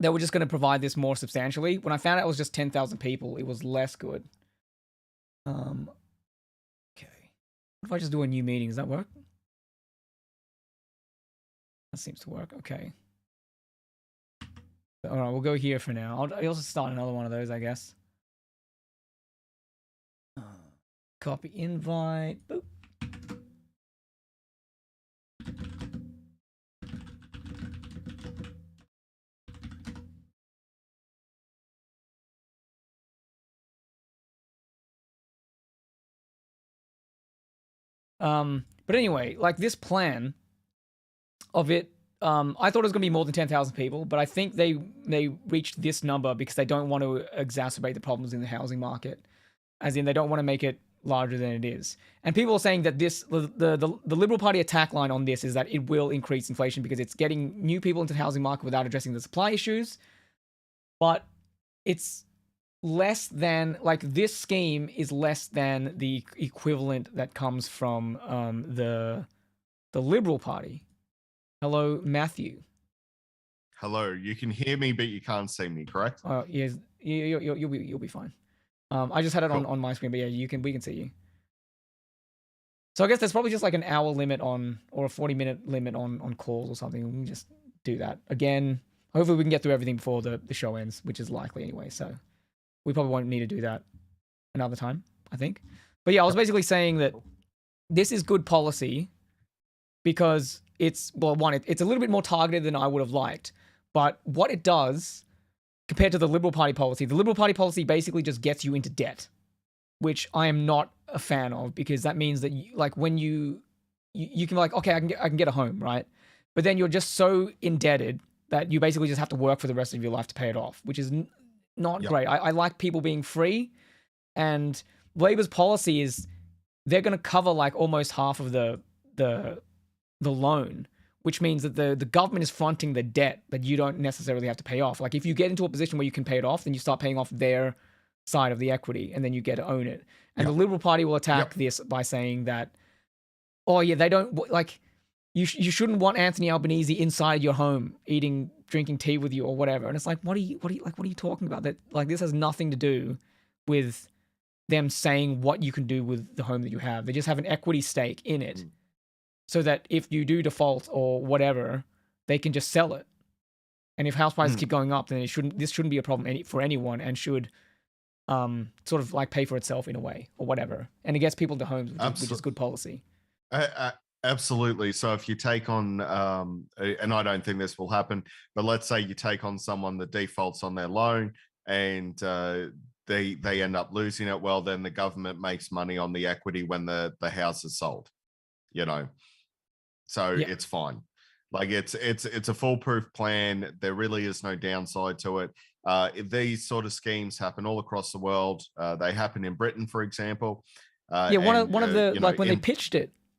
they were just going to provide this more substantially. When I found out it was just 10,000 people, it was less good. Okay. What if I just do a new meeting? Does that work? That seems to work. Okay. All right, we'll go here for now. I'll also start another one of those, I guess. Copy invite. Boop. But anyway, like this plan of it, I thought it was going to be more than 10,000 people, but I think they reached this number because they don't want to exacerbate the problems in the housing market, as in they don't want to make it larger than it is. And people are saying that the Liberal Party attack line on this is that it will increase inflation because it's getting new people into the housing market without addressing the supply issues. But it's less than, like, this scheme is less than the equivalent that comes from the Liberal Party. Hello, Matthew. Hello. You can hear me, but you can't see me, correct? Yes, you'll be fine. I just had it on my screen, but yeah, we can see you. So I guess there's probably just like an hour limit on, or a 40-minute limit on calls or something. We can just do that again. Hopefully we can get through everything before the show ends, which is likely anyway. So we probably won't need to do that another time, I think. But yeah, I was basically saying that this is good policy because it's, well, one, it's a little bit more targeted than I would have liked, But what it does compared to the Liberal Party policy, the Liberal Party policy basically just gets you into debt, which I am not a fan of, because that means that when you can be like, okay, I can get a home, right? But then you're just so indebted that you basically just have to work for the rest of your life to pay it off, which is not great. I like people being free, and Labor's policy is they're going to cover like almost half of the loan, which means that the government is fronting the debt that you don't necessarily have to pay off. Like if you get into a position where you can pay it off, then you start paying off their side of the equity, and then you get to own it. And the Liberal Party will attack this by saying that, oh yeah, they don't like you shouldn't want Anthony Albanese inside your home drinking tea with you or whatever. And it's like, what are you talking about? That like this has nothing to do with them saying what you can do with the home that you have. They just have an equity stake in it, so that if you do default or whatever, they can just sell it. And if house prices keep going up, then this shouldn't be a problem for anyone, and should sort of like pay for itself in a way or whatever. And it gets people to homes, which is good policy. Absolutely. So if you take on, and I don't think this will happen, but let's say you take on someone that defaults on their loan, and they end up losing it, well, then the government makes money on the equity when the house is sold, so it's fine. Like it's a foolproof plan. There really is no downside to it. These sort of schemes happen all across the world. They happen in Britain, for example. One of the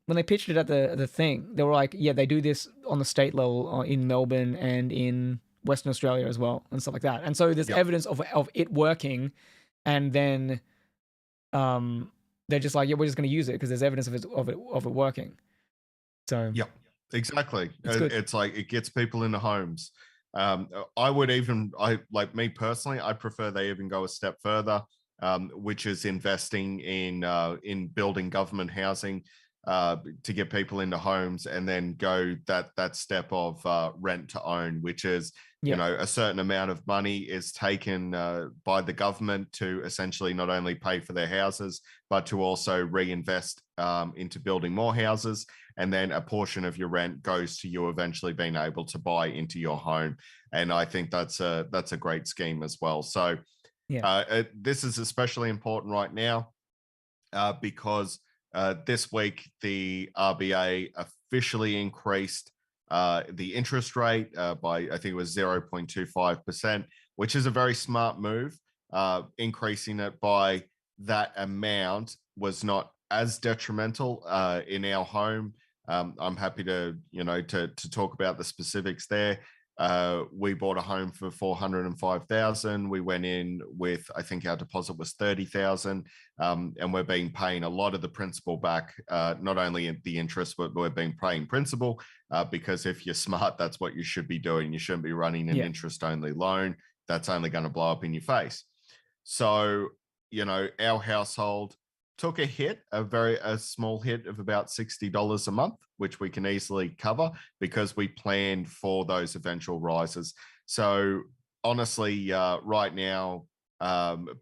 when they pitched it at the thing, they were like, yeah, they do this on the state level in Melbourne and in Western Australia as well, and stuff like that. And so there's evidence of it working, and then they're just like, yeah, we're just going to use it because there's evidence of it working. So exactly. It's like it gets people into homes. Me personally, I prefer they even go a step further, which is investing in building government housing to get people into homes, and then go that step of rent to own, which is a certain amount of money is taken by the government to essentially not only pay for their houses, but to also reinvest into building more houses. And then a portion of your rent goes to you eventually being able to buy into your home. And I think that's a great scheme as well. So this is especially important right now because this week the RBA officially increased the interest rate by, I think it was 0.25%, which is a very smart move. Increasing it by that amount was not as detrimental in our home. I'm happy to talk about the specifics there. We bought a home for $405,000. We went in with, I think our deposit was $30,000, and we're being paying a lot of the principal back. Not only the interest, but we're being paying principal because if you're smart, that's what you should be doing. You shouldn't be running an interest-only loan. That's only going to blow up in your face. So, our household took a hit, a small hit of about $60 a month, which we can easily cover because we planned for those eventual rises. So honestly, right now,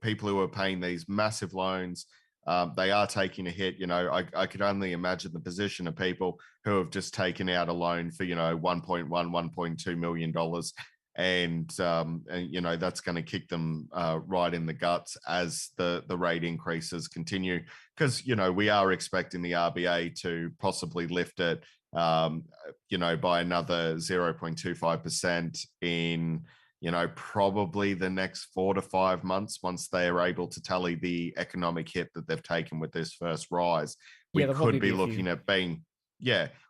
people who are paying these massive loans, they are taking a hit. I could only imagine the position of people who have just taken out a loan for, $1.2 million. And that's going to kick them right in the guts as the rate increases continue, because we are expecting the RBA to possibly lift it by another 0.25% in probably the next 4 to 5 months, once they are able to tally the economic hit that they've taken with this first rise. We could be looking at being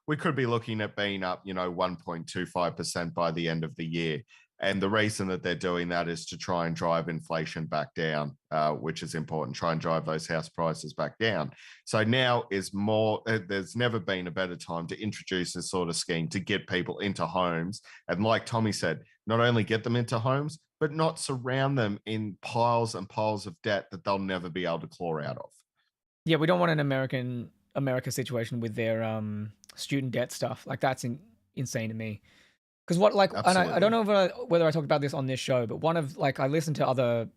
we could be looking at being up 1.25% by the end of the year. And the reason that they're doing that is to try and drive inflation back down, which is important, try and drive those house prices back down. So now is more, there's never been a better time to introduce this sort of scheme to get people into homes. And like Tommy said, not only get them into homes, but not surround them in piles and piles of debt that they'll never be able to claw out of. Yeah, we don't want an America situation with their student debt stuff. Like that's insane to me. Because and I don't know whether I talked about this on this show, but one of I listened to other,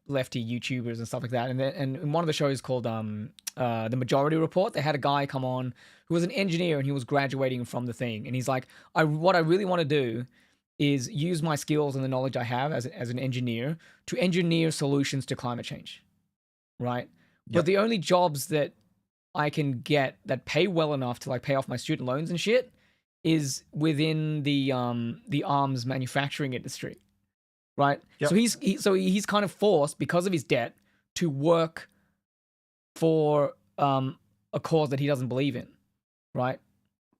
lefty YouTubers and stuff like that. And in one of the shows called The Majority Report, they had a guy come on who was an engineer and he was graduating from the thing. And he's like, what I really want to do is use my skills and the knowledge I have as an engineer to engineer solutions to climate change, right? Yep. But the only jobs that I can get that pay well enough to like pay off my student loans and shit is within the arms manufacturing industry, right? Yep. So he's kind of forced because of his debt to work for a cause that he doesn't believe in, right?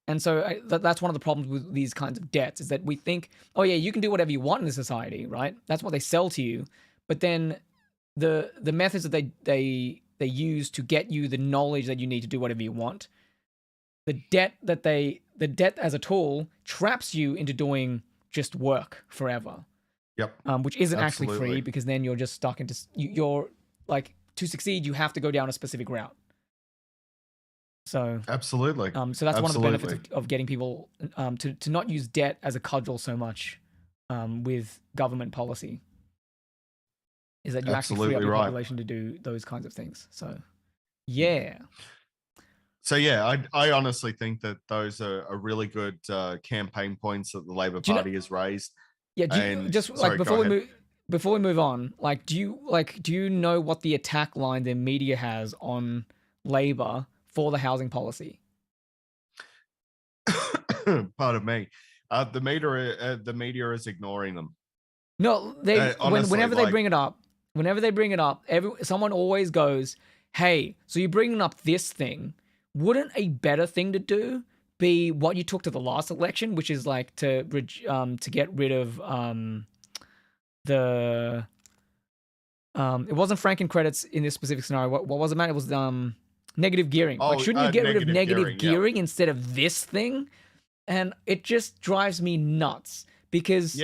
And so that's one of the problems with these kinds of debts is that we think, oh yeah, you can do whatever you want in the society, right? That's what they sell to you. But then the methods that they use to get you the knowledge that you need to do whatever you want, the debt as a tool traps you into doing just work forever. Yep. Which isn't actually free because then you're just stuck into you're like, to succeed you have to go down a specific route. So absolutely. So that's one of the benefits of getting people to not use debt as a cudgel so much with government policy. Is that you actually free up your population to do those kinds of things. So yeah. So yeah, I honestly think that those are really good campaign points that the Labor Party has raised. Yeah, before we move on, like do you know what the attack line the media has on Labor for the housing policy? Pardon me. The media is ignoring them. No, whenever they bring it up, someone always goes, "Hey, so you're bringing up this thing? Wouldn't a better thing to do be what you took to the last election, which is like to get rid of it wasn't franking credits in this specific scenario. What was it, man? It was negative gearing. Like, shouldn't you get rid of negative gearing instead of this thing?" And it just drives me nuts because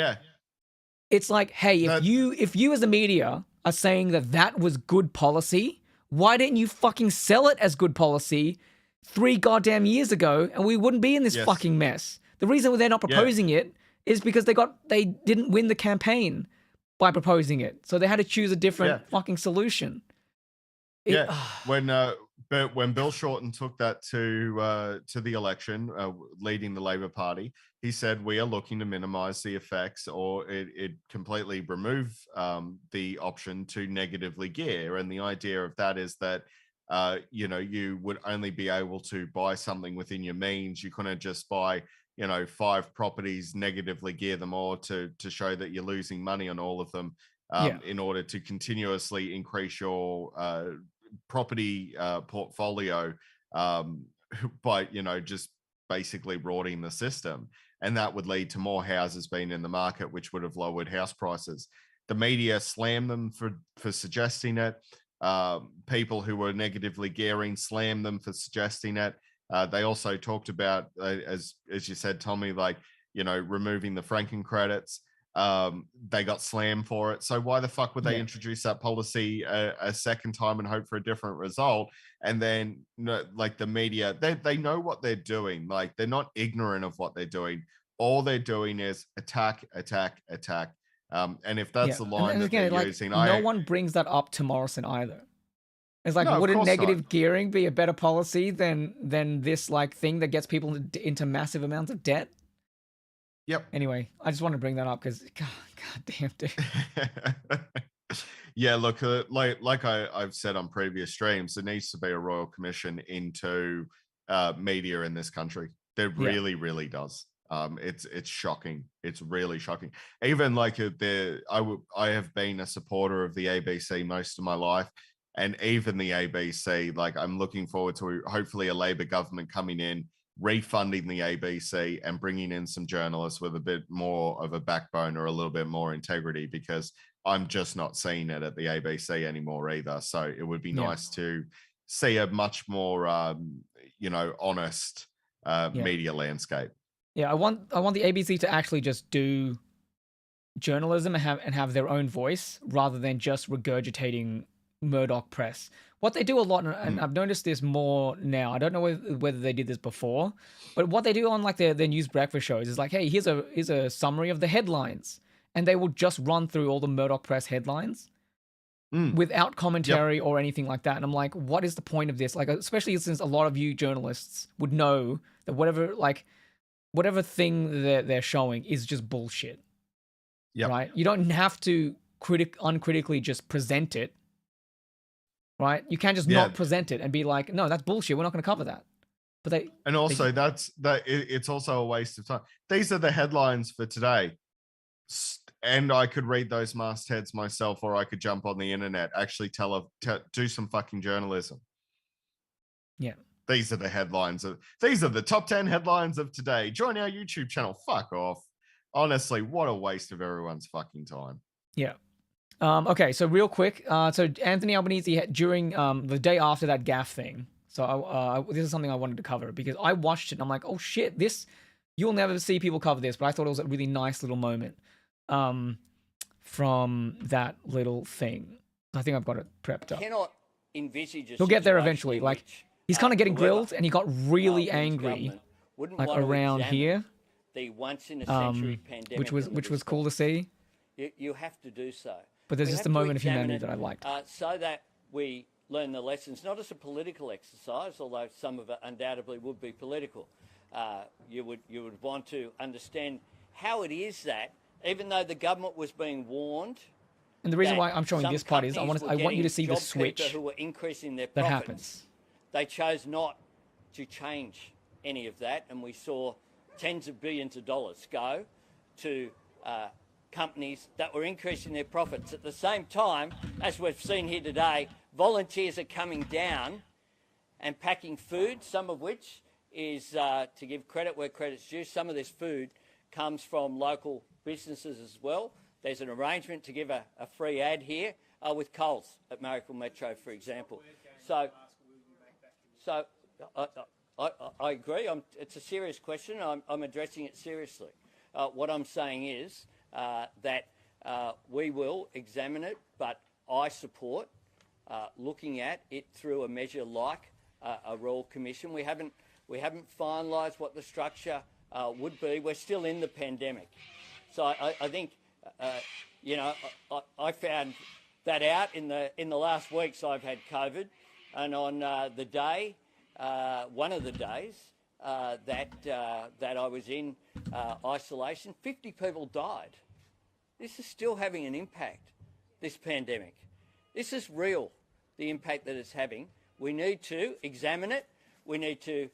it's like, hey, if you as the media are saying that was good policy, why didn't you fucking sell it as good policy 3 goddamn years ago, and we wouldn't be in this fucking mess? The reason they're not proposing it is because they didn't win the campaign by proposing it, so they had to choose a different fucking solution. When Bill Shorten took that to the election, leading the Labor Party, he said we are looking to minimize the effects, or it completely remove the option to negatively gear. And the idea of that is that you would only be able to buy something within your means. You couldn't just buy 5 properties, negatively gear them all to show that you're losing money on all of them in order to continuously increase your property portfolio by just basically rorting the system. And that would lead to more houses being in the market, which would have lowered house prices. The media slammed them for suggesting it. People who were negatively gearing slammed them for suggesting it. They also talked about, as you said, Tommy, removing the franking credits. They got slammed for it. So why the fuck would they introduce that policy a second time and hope for a different result? And then the media, they know what they're doing. Like, they're not ignorant of what they're doing. All they're doing is attack. And if that's the line that they're using, no one brings that up to Morrison either. It's like, wouldn't negative gearing be a better policy than this thing that gets people into massive amounts of debt? Yep. Anyway, I just want to bring that up because, God damn, dude. Yeah, look, like I've said on previous streams, there needs to be a royal commission into media in this country. There really, really does. It's shocking. It's really shocking. Even I have been a supporter of the ABC most of my life, and even the ABC, I'm looking forward to hopefully a Labor government coming in, refunding the ABC and bringing in some journalists with a bit more of a backbone or a little bit more integrity, because I'm just not seeing it at the ABC anymore either. So it would be nice to see a much more, honest media landscape. Yeah, I want the ABC to actually just do journalism and have their own voice rather than just regurgitating Murdoch press. What they do a lot, and I've noticed this more now, I don't know whether they did this before, but what they do on their news breakfast shows is hey, here's a summary of the headlines, and they will just run through all the Murdoch press headlines. without commentary or anything like that. And I'm like, what is the point of this? Like, especially since a lot of you journalists would know that whatever thing they're showing is just bullshit. Yep. Right? You don't have to uncritically just present it. Right? You can't just not present it and be like, no, that's bullshit. We're not going to cover that. But it's also a waste of time. These are the headlines for today. And I could read those mastheads myself, or I could jump on the internet, actually do some fucking journalism. Yeah. These are the headlines these are the top 10 headlines of today. Join our YouTube channel. Fuck off. Honestly, what a waste of everyone's fucking time. Yeah. Okay, so real quick. So Anthony Albanese, during the day after that GAFF thing, so this is something I wanted to cover because I watched it and I'm like, oh shit, you'll never see people cover this, but I thought it was a really nice little moment from that little thing. I think I've got it prepped up. Cannot envisage He'll get there eventually. Like, he's kind of getting grilled and he got really angry like around here. The once in a century pandemic, which was cool to see. You have to do so. But there's just a moment of humanity that I liked. So that we learn the lessons, not as a political exercise, although some of it undoubtedly would be political. You would want to understand how it is that, even though the government was being warned, and the reason why I'm showing this part is I want you to see the switch who were increasing their that profits. happens. They chose not to change any of that, and we saw tens of billions of dollars go to companies that were increasing their profits. At the same time, as we've seen here today, volunteers are coming down and packing food, some of which is, to give credit where credit's due, some of this food comes from local businesses as well. There's an arrangement to give a free ad here with Coles at Marrickville Metro, for example. So I agree. It's a serious question. I'm addressing it seriously. What I'm saying is that we will examine it, but I support looking at it through a measure like a Royal Commission. We haven't finalised what the structure would be. We're still in the pandemic, so I think I found that out in the last weeks I've had COVID, and on the day, one of the days that I was in isolation, 50 people died. This is still having an impact, this pandemic. This is real, the impact that it's having. We need to examine it. We need to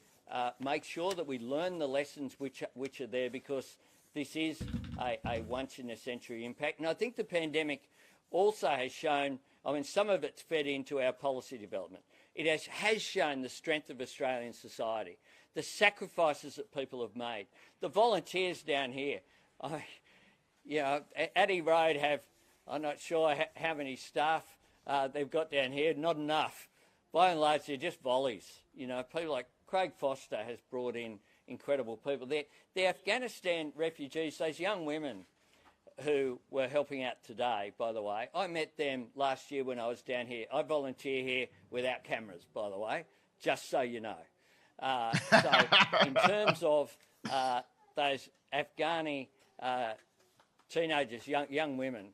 make sure that we learn the lessons which are there, because this is a once-in-a-century impact. And I think the pandemic also has shown, some of it's fed into our policy development. It has shown the strength of Australian society, the sacrifices that people have made. The volunteers down here, Addy Road I'm not sure how many staff they've got down here, not enough. By and large, they're just volleys. People like Craig Foster has brought in incredible people. The Afghanistan refugees, those young women who were helping out today, by the way, I met them last year when I was down here. I volunteer here without cameras, by the way, just so you know. So in terms of those Afghani teenagers, young women,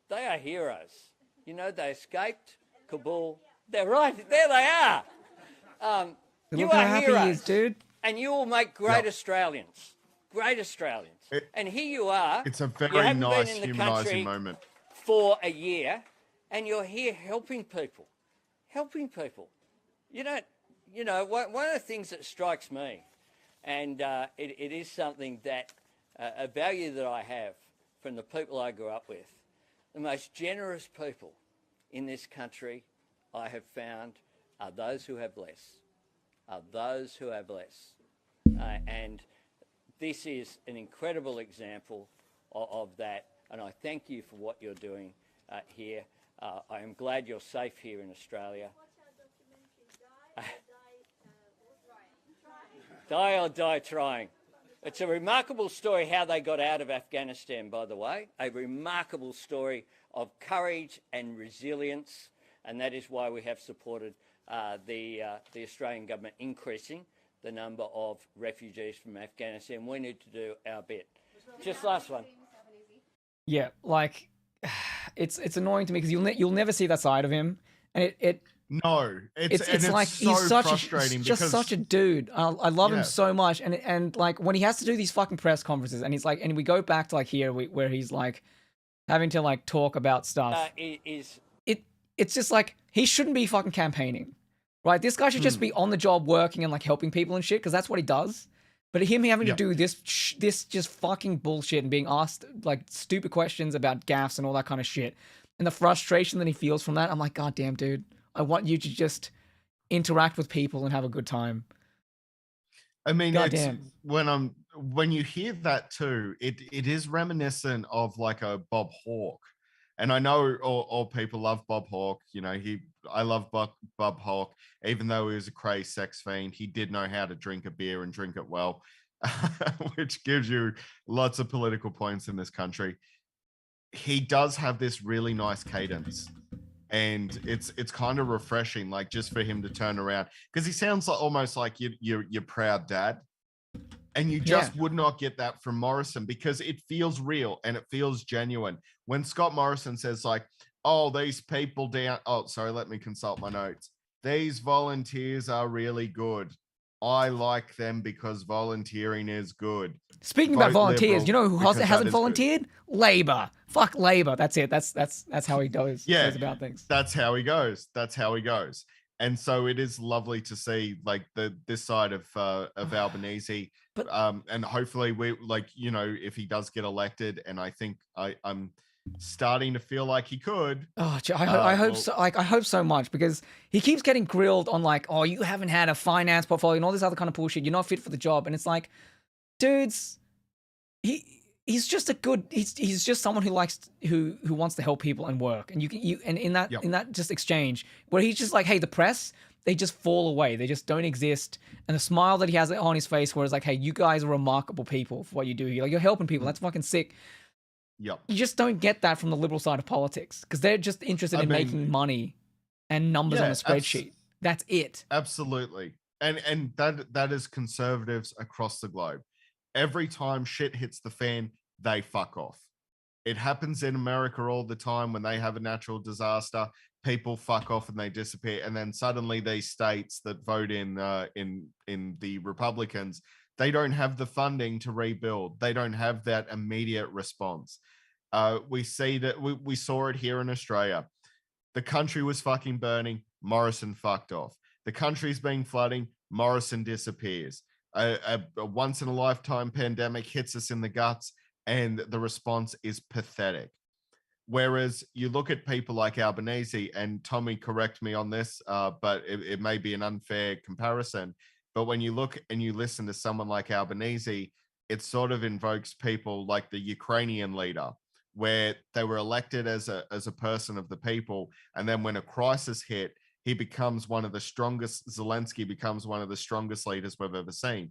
they are heroes. They escaped Kabul. They're right, there they are. You are heroes, dude. And you will make great Australians. Great Australians. And here you are. It's a very nice humanising moment. For a year, and you're here helping people. Helping people. One of the things that strikes me, and it is something that, a value that I have from the people I grew up with, the most generous people in this country I have found are those who have less. And this is an incredible example of that, and I thank you for what you're doing here. I am glad you're safe here in Australia. Die or die trying. It's a remarkable story how they got out of Afghanistan, by the way. A remarkable story of courage and resilience, and that is why we have supported the Australian government increasing the number of refugees from Afghanistan. We need to do our bit. Just last one. Yeah, like it's annoying to me because you'll never see that side of him, and No, it's like so he's such frustrating just because such a dude. I love him Yeah. so much, and like when he has to do these fucking press conferences, and he's like, and we go back to like here where he's like having to like talk about stuff. It's just like he shouldn't be fucking campaigning, right? This guy should just be on the job working and like helping people and shit because that's what he does. But him having to do this just fucking bullshit and being asked like stupid questions about gaffes and all that kind of shit, and the frustration that he feels from that, I'm like, God damn, dude. I want you to just interact with people and have a good time. I mean, Goddamn. when you hear that too, it is reminiscent of like a Bob Hawke. And I know all people love Bob Hawke. You know, I love Bob Hawke, even though he was a crazed sex fiend. He did know how to drink a beer and drink it well, which gives you lots of political points in this country. He does have this really nice cadence. And it's kind of refreshing, like just for him to turn around, because he sounds like almost like your proud dad, and you just would not get that from Morrison because it feels real and it feels genuine. When Scott Morrison says like, "Oh, these people down," oh, sorry, let me consult my notes. These volunteers are really good. I like them because volunteering is good. Speaking about volunteers, you know who hasn't volunteered? Labor. Fuck Labor. That's it. That's how he goes. Goes about things. That's how he goes. That's how he goes. And so it is lovely to see like this side of Albenese. But and hopefully we if he does get elected, and I think I'm starting to feel like he could. Oh, I hope so. Like I hope so much because he keeps getting grilled on like, oh, you haven't had a finance portfolio and all this other kind of bullshit. You're not fit for the job, and it's like, dudes, he's just a good. He's just someone who likes who wants to help people and work. And in that just exchange where he's just like, hey, the press, they just fall away. They just don't exist. And the smile that he has on his face, where it's like, hey, you guys are remarkable people for what you do here. Like you're helping people. That's fucking sick. Yep. You just don't get that from the liberal side of politics because they're just interested in making money and numbers on a spreadsheet. That's it. Absolutely. And that is conservatives across the globe. Every time shit hits the fan, they fuck off. It happens in America all the time when they have a natural disaster. People fuck off and they disappear. And then suddenly these states that vote in the Republicans, they don't have the funding to rebuild. They don't have that immediate response. We see that we saw it here in Australia. The country was fucking burning. Morrison fucked off. The country's being flooding. Morrison disappears. A once in a lifetime pandemic hits us in the guts, and the response is pathetic. Whereas you look at people like Albenese, and Tommy, correct me on this, but it may be an unfair comparison. But when you look and you listen to someone like Albenese, it sort of invokes people like the Ukrainian leader, where they were elected as a person of the people. And then when a crisis hit, he becomes one of the strongest. Zelensky becomes one of the strongest leaders we've ever seen.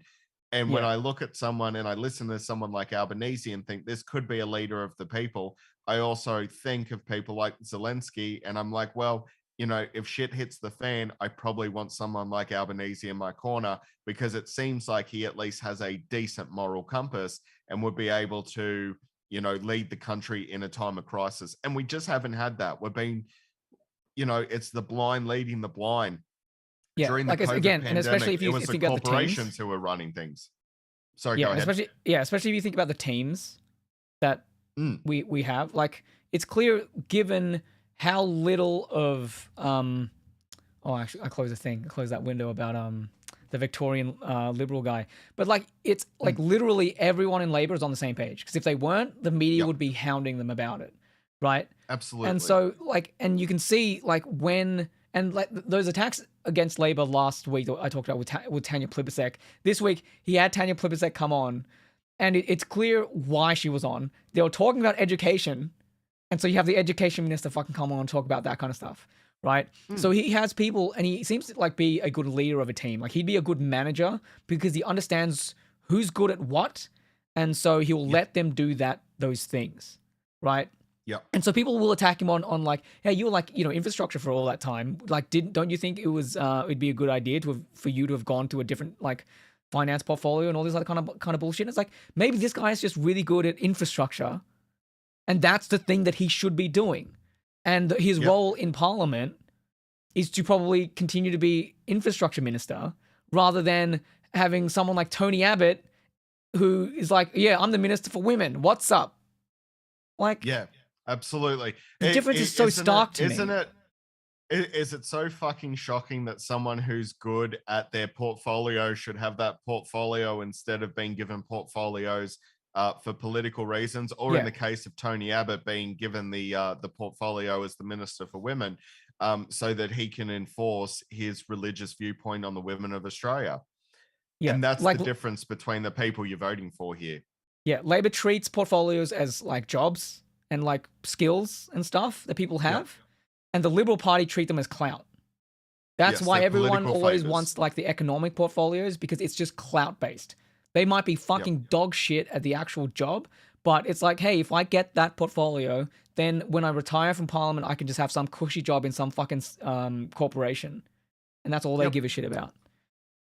And when I look at someone and I listen to someone like Albenese and think this could be a leader of the people, I also think of people like Zelensky, and I'm like, well, if shit hits the fan, I probably want someone like Albenese in my corner because it seems like he at least has a decent moral compass and would be able to, lead the country in a time of crisis. And we just haven't had that. We're being, it's the blind leading the blind. Yeah, during the like COVID again, pandemic, and especially if you it was think the about the corporations teams who were running things. Sorry, go ahead. especially if you think about the teams that we have. Like it's clear given how little of actually I closed that window about the Victorian Liberal guy. But like it's like literally everyone in Labor is on the same page because if they weren't, the media would be hounding them about it, right? Absolutely. And so like, and you can see like when. And like those attacks against Labor last week that I talked about with Tanya Plibersek, this week he had Tanya Plibersek come on, and it's clear why she was on. They were talking about education, and so you have the education minister fucking come on and talk about that kind of stuff, right? So he has people, and he seems to like be a good leader of a team. Like he'd be a good manager because he understands who's good at what, and so he'll let them do those things, right? Yeah. And so people will attack him on like, hey, you were like, infrastructure for all that time. Like, don't you think it'd be a good idea for you to have gone to a different like finance portfolio and all this other kind of bullshit? It's like maybe this guy is just really good at infrastructure, And that's the thing that he should be doing. And his role in Parliament is to probably continue to be infrastructure minister rather than having someone like Tony Abbott who is like, yeah, I'm the minister for women. What's up? Like, yeah, absolutely. The difference is so stark to me. Is it so fucking shocking that someone who's good at their portfolio should have that portfolio instead of being given portfolios for political reasons, or in the case of Tony Abbott being given the portfolio as the Minister for Women, so that he can enforce his religious viewpoint on the women of Australia? Yeah, and that's like, the difference between the people you're voting for here. Yeah, Labor treats portfolios as like jobs and like skills and stuff that people have, and the Liberal Party treat them as clout. That's why everyone always wants like the economic portfolios, because it's just clout based. They might be fucking dog shit at the actual job, but it's like, hey, if I get that portfolio, then when I retire from Parliament, I can just have some cushy job in some fucking corporation. And that's all they give a shit about.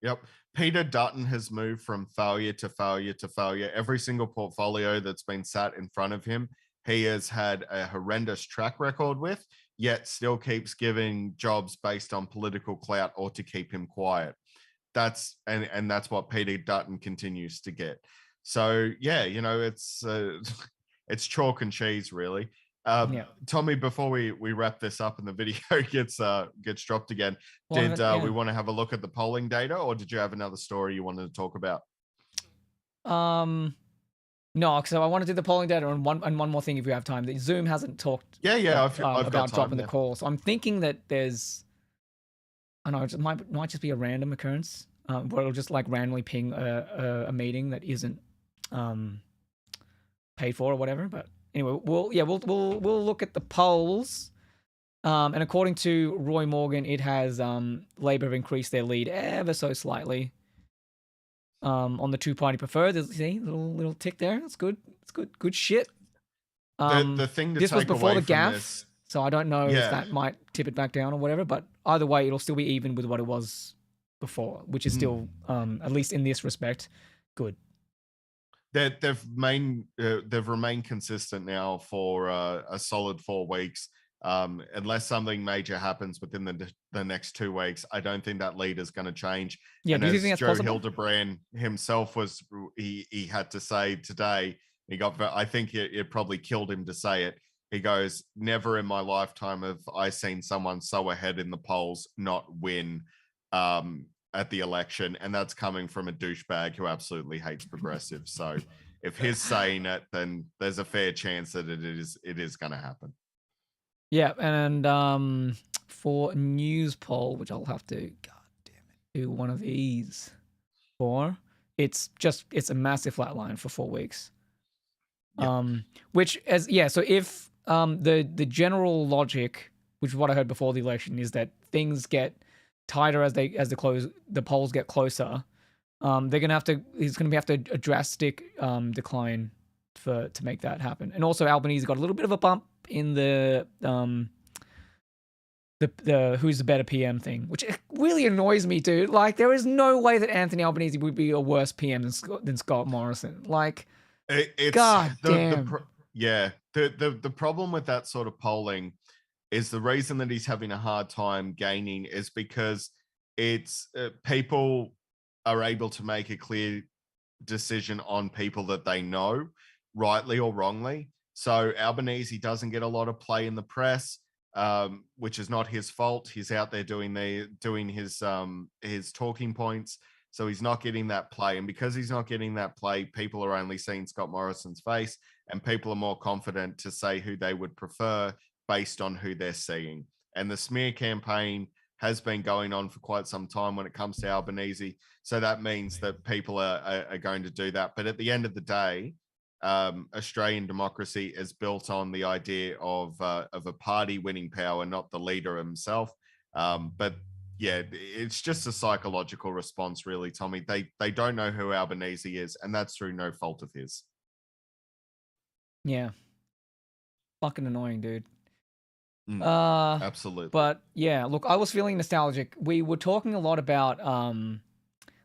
Yep. Peter Dutton has moved from failure to failure to failure. Every single portfolio that's been sat in front of him, he has had a horrendous track record with, yet still keeps giving jobs based on political clout or to keep him quiet. That's what Peter Dutton continues to get. So yeah, you know, it's chalk and cheese, really. Tommy, before we wrap this up and the video gets dropped again, did we want to have a look at the polling data, or did you have another story you wanted to talk about? No, so I want to do the polling data and one more thing if you have time. The Zoom hasn't talked. I've about dropping the call, so I'm thinking that there's. I know it might just be a random occurrence, where it'll just like randomly ping a meeting that isn't paid for or whatever. But anyway, we'll look at the polls, and according to Roy Morgan, it has Labor have increased their lead ever so slightly. On the two-party preferred, see little tick there. That's good. It's good shit. The thing to this take was before away the from GAFF. this. So I don't know if that might tip it back down or whatever, but either way, it'll still be even with what it was before, which is still, at least in this respect, good. They've remained consistent now for a solid 4 weeks. Unless something major happens within the next 2 weeks, I don't think that lead is going to change. Yeah, and do you as think that's Joe possible? Hildebrand himself he had to say today, I think it probably killed him to say it. He goes, never in my lifetime have I seen someone so ahead in the polls not win at the election. And that's coming from a douchebag who absolutely hates progressives. So if he's saying it, then there's a fair chance that it is going to happen. Yeah, and for news poll, which I'll have to, god damn it, do one of these for, it's a massive flat line for 4 weeks. Which so if the general logic, which is what I heard before the election, is that things get tighter as the polls get closer. He's gonna have to a drastic decline to make that happen. And also Albanese got a little bit of a bump in the who's the better PM thing, which really annoys me, dude. Like, there is no way that Anthony Albanese would be a worse PM than Scott Morrison. Like, god damn. The problem with that sort of polling is the reason that he's having a hard time gaining is because it's people are able to make a clear decision on people that they know, rightly or wrongly. So Albanese doesn't get a lot of play in the press, which is not his fault. He's out there doing his talking points. So he's not getting that play. And because he's not getting that play, people are only seeing Scott Morrison's face, and people are more confident to say who they would prefer based on who they're seeing. And the smear campaign has been going on for quite some time when it comes to Albanese. So that means that people are going to do that. But at the end of the day, Australian democracy is built on the idea of a party winning power, not the leader himself. But yeah, it's just a psychological response, really, Tommy. They don't know who Albanese is, and that's through no fault of his. Yeah. Fucking annoying, dude. Absolutely. But yeah, look, I was feeling nostalgic. We were talking a lot about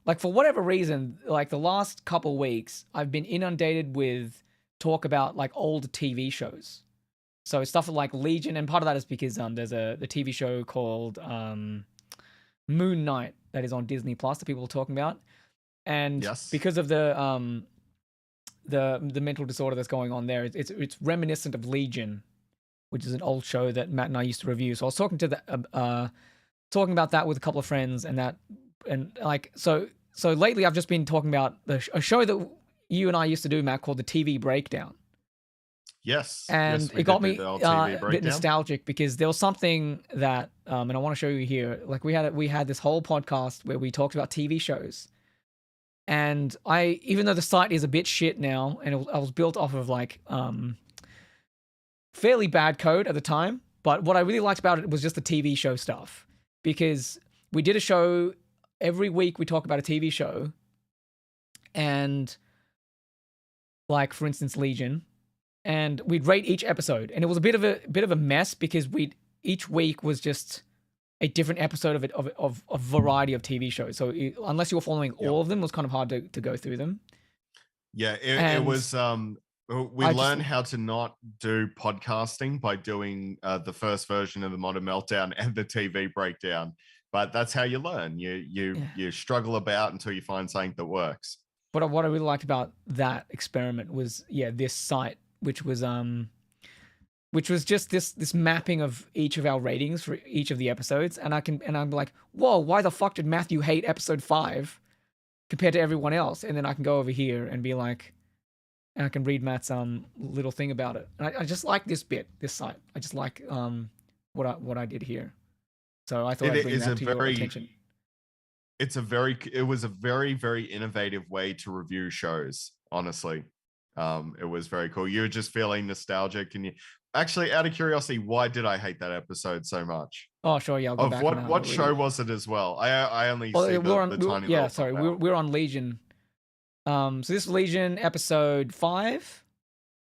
like, for whatever reason, like the last couple weeks, I've been inundated with talk about like old TV shows. So stuff like Legion, and part of that is because there's the TV show called Moon Knight that is on Disney Plus that people are talking about, and because of the mental disorder that's going on there, it's reminiscent of Legion, which is an old show that Matt and I used to review. So I was talking about that with a couple of friends, and like so lately I've just been talking about a show that you and I used to do, Matt, called the TV Breakdown. Yes. And it got me a bit nostalgic because there was something that, and I want to show you here. Like we had this whole podcast where we talked about TV shows, and even though the site is a bit shit now, and I was built off of like fairly bad code at the time, but what I really liked about it was just the TV show stuff, because we did a show every week. We talk about a TV show, and like for instance Legion. And we'd rate each episode, and it was a bit of a mess because each week was just a different episode of a variety of TV shows. So unless you were following all of them, it was kind of hard to go through them. Yeah, it was. We learned how to not do podcasting by doing the first version of the Modern Meltdown and the TV Breakdown. But that's how you learn. You struggle about until you find something that works. But what I really liked about that experiment was this site, which was just this mapping of each of our ratings for each of the episodes, and I'm like, whoa, why the fuck did Matthew hate episode 5 compared to everyone else? And then I can go over here and be like, and I can read Matt's little thing about it. And I just like this site. I just like what I did here. So I thought I'd bring that to your attention. It was a very, very innovative way to review shows, honestly. It was very cool. You were just feeling nostalgic, and you actually, out of curiosity, why did I hate that episode so much? Oh, sure, yeah. I'll go back. What show was it as well? I only see the tiny. Yeah, sorry, we're on Legion. So this is Legion episode 5.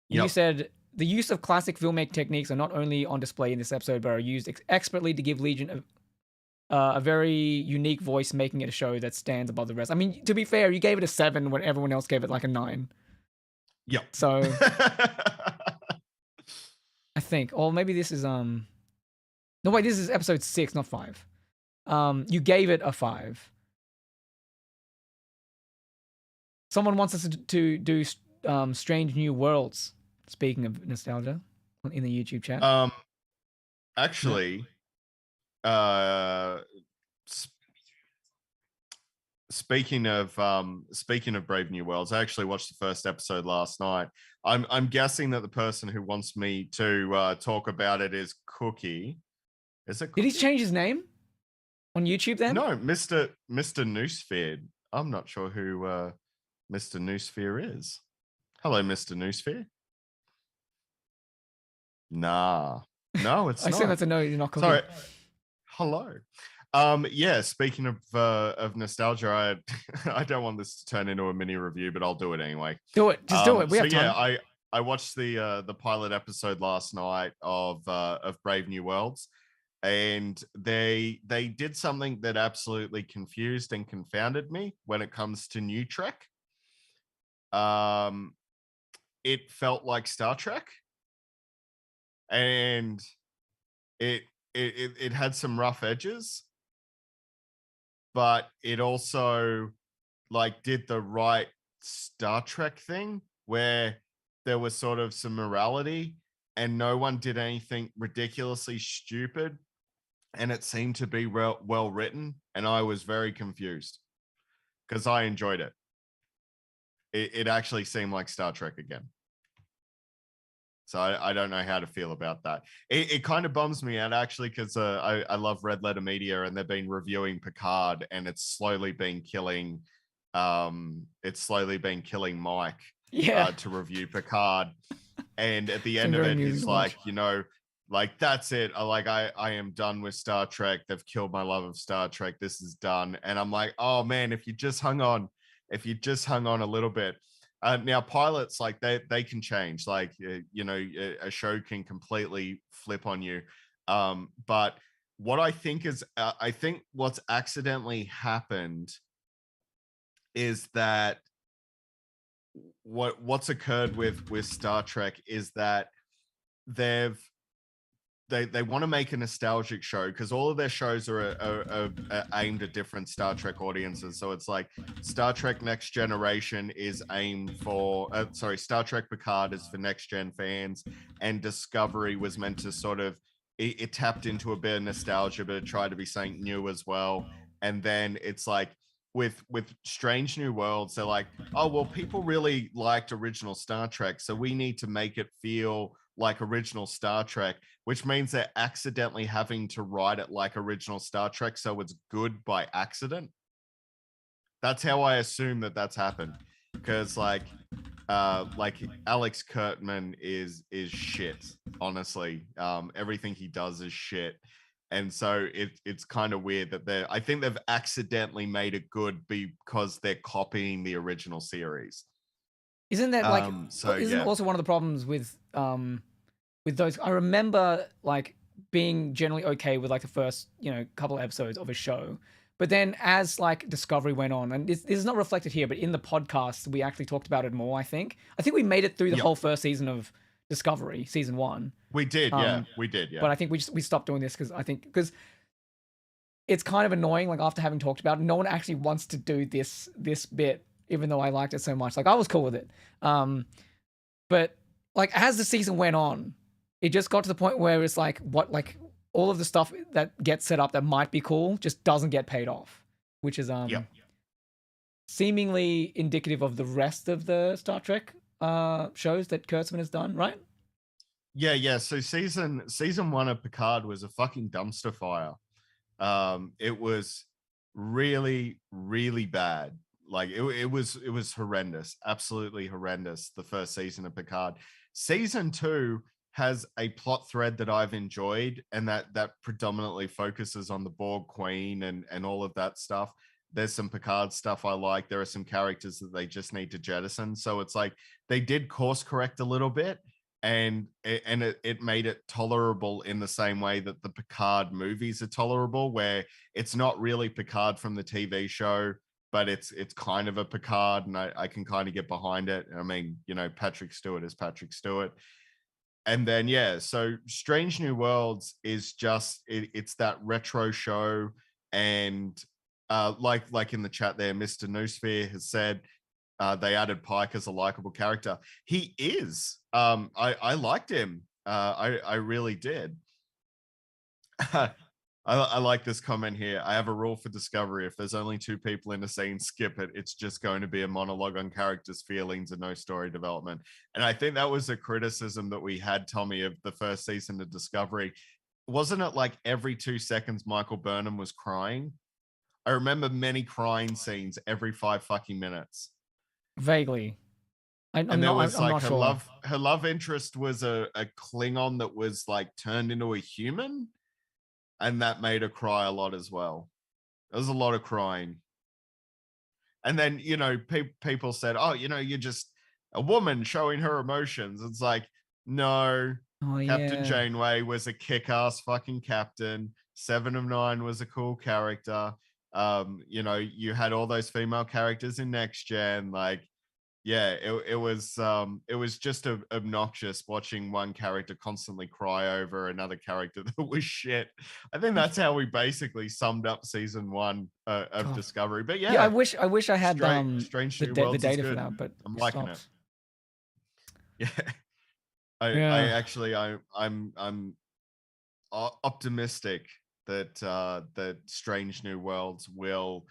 You said the use of classic filmmaking techniques are not only on display in this episode, but are used expertly to give Legion a very unique voice, making it a show that stands above the rest. I mean, to be fair, you gave it a 7 when everyone else gave it like a 9. Yep. So I think, or maybe this is no wait, this is episode 6, not 5. You gave it a 5. Someone wants us to do Strange New Worlds. Speaking of nostalgia, in the YouTube chat. Actually, speaking of Brave New Worlds, I actually watched the first episode last night. I'm guessing that the person who wants me to talk about it is Cookie. Is it Cookie? Did he change his name on YouTube then? No, Mr. Noosphere. I'm not sure who Mr. Noosphere is. Hello, Mr. Noosphere. Nah. No, it's not. I assume that's a no, you're not Cookie. Sorry. Hello. Yeah, speaking of nostalgia, I don't want this to turn into a mini review, but I'll do it anyway. Do it. Just do it. We have time. Yeah, I watched the pilot episode last night of Brave New Worlds, and they did something that absolutely confused and confounded me when it comes to New Trek. It felt like Star Trek, and it had some rough edges, but it also like did the right Star Trek thing where there was sort of some morality and no one did anything ridiculously stupid, and it seemed to be well written, and I was very confused because I enjoyed it. It actually seemed like Star Trek again. So I don't know how to feel about that. It kind of bums me out actually, because I love Red Letter Media, and they've been reviewing Picard, and it's slowly been killing Mike to review Picard. And at the end of it, he's like, like that's it. I am done with Star Trek. They've killed my love of Star Trek. This is done. And I'm like, oh man, if you just hung on a little bit. Now pilots, like they can change, like, a show can completely flip on you. But what I think is, I think what's accidentally happened is that what's occurred with Star Trek is that they want to make a nostalgic show because all of their shows are aimed at different Star Trek audiences. So it's like Star Trek Next Generation is aimed for, Star Trek Picard is for next gen fans, and Discovery was meant to sort of, it tapped into a bit of nostalgia, but it tried to be something new as well. And then it's like with Strange New Worlds, they're like, oh, well, people really liked original Star Trek, so we need to make it feel like original Star Trek, which means they're accidentally having to write it like original Star Trek so it's good by accident. That's how I assume that that's happened, because like Alex Kurtzman is shit, honestly. Everything he does is shit, and so it's kind of weird that I think they've accidentally made it good because they're copying the original series. Isn't that like also one of the problems with those? I remember like being generally okay with like the first, couple episodes of a show, but then as like Discovery went on, and this is not reflected here, but in the podcast we actually talked about it more. I think we made it through the whole first season of Discovery, season 1. We did, we did. But I think we stopped doing this because it's kind of annoying. Like after having talked about it, no one actually wants to do this bit, even though I liked it so much. Like I was cool with it. But like as the season went on, it just got to the point where it's like all of the stuff that gets set up that might be cool just doesn't get paid off, which is seemingly indicative of the rest of the Star Trek shows that Kurtzman has done, right? Yeah. So season 1 of Picard was a fucking dumpster fire. It was really, really bad. Like it was horrendous, absolutely horrendous. The first season of Picard. Season 2 has a plot thread that I've enjoyed, and that predominantly focuses on the Borg Queen and all of that stuff. There's some Picard stuff I like. There are some characters that they just need to jettison. So it's like they did course correct a little bit, and it made it tolerable in the same way that the Picard movies are tolerable, where it's not really Picard from the TV show, but it's kind of a Picard, and I can kind of get behind it. I mean, Patrick Stewart is Patrick Stewart. And then so Strange New Worlds is just it's that retro show, and like in the chat there, Mr. Noosphere has said they added Pike as a likable character. He is. I liked him. I really did. I like this comment here. I have a rule for Discovery. If there's only 2 people in a scene, skip it. It's just going to be a monologue on characters' feelings and no story development. And I think that was a criticism that we had, Tommy, of the first season of Discovery. Wasn't it like every 2 seconds Michael Burnham was crying? I remember many crying scenes every 5 fucking minutes. Vaguely. I'm not sure. Her love interest was a Klingon that was like turned into a human. And that made her cry a lot as well. There was a lot of crying. And then, people said, oh, you're just a woman showing her emotions. It's like, no. Captain Janeway was a kick-ass fucking captain. 7 of 9 was a cool character. You had all those female characters in Next Gen. Like, it was just obnoxious watching one character constantly cry over another character that was shit. I think that's how we basically summed up season 1 of Discovery. But I wish I had Strange the data for that, but I'm liking it. I'm optimistic that Strange New Worlds will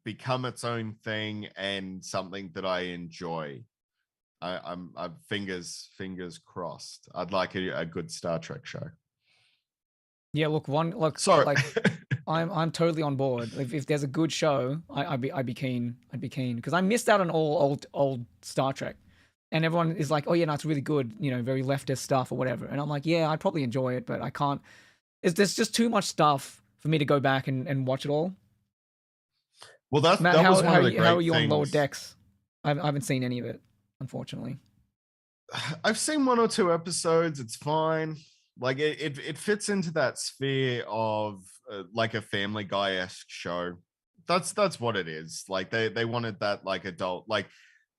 become its own thing and something that I enjoy. I'm fingers crossed. I'd like a good Star Trek show. Yeah, sorry. Like I'm totally on board. If there's a good show, I'd be keen. Because I missed out on all old Star Trek, and everyone is like, oh yeah, no, it's really good. Very leftist stuff or whatever. And I'm like, yeah, I'd probably enjoy it, but I can't. There's just too much stuff for me to go back and watch it all. Well, Matt, that was one of the great how are you things. On Lower Decks? I haven't seen any of it, unfortunately. I've seen 1 or 2 episodes. It's fine. Like it fits into that sphere of like a Family Guy-esque show. That's what it is. Like they wanted that like adult. Like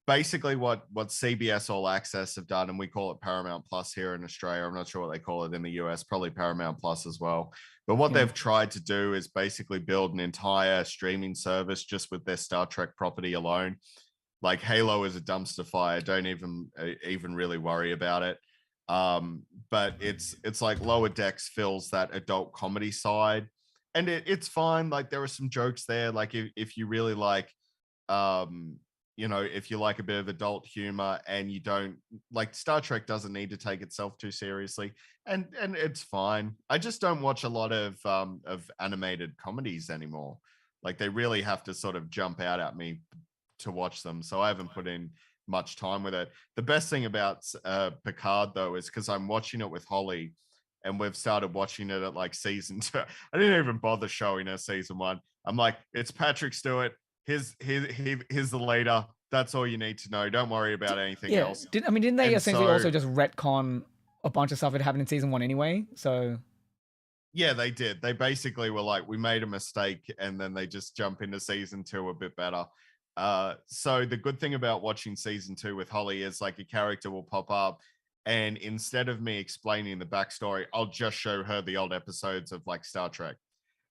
basically what CBS All Access have done, and we call it Paramount Plus here in Australia. I'm not sure what they call it in the US, probably Paramount Plus as well. But what they've tried to do is basically build an entire streaming service just with their Star Trek property alone. Like Halo is a dumpster fire. Don't even really worry about it. But it's like Lower Decks fills that adult comedy side, and it's fine. Like there are some jokes there. Like if you really like, if you like a bit of adult humor and you don't like, Star Trek doesn't need to take itself too seriously, and it's fine. I just don't watch a lot of animated comedies anymore. Like they really have to sort of jump out at me to watch them, so I haven't put in much time with it. The best thing about Picard though is because I'm watching it with Holly, and we've started watching it at like season 2. I didn't even bother showing her season 1. I'm like, it's Patrick Stewart. Here's the leader. That's all you need to know. Don't worry about anything else. Didn't they essentially also just retcon a bunch of stuff that happened in season 1 anyway? So yeah, they did. They basically were like, we made a mistake, and then they just jump into season 2 a bit better. So the good thing about watching season 2 with Holly is like a character will pop up, and instead of me explaining the backstory, I'll just show her the old episodes of like Star Trek.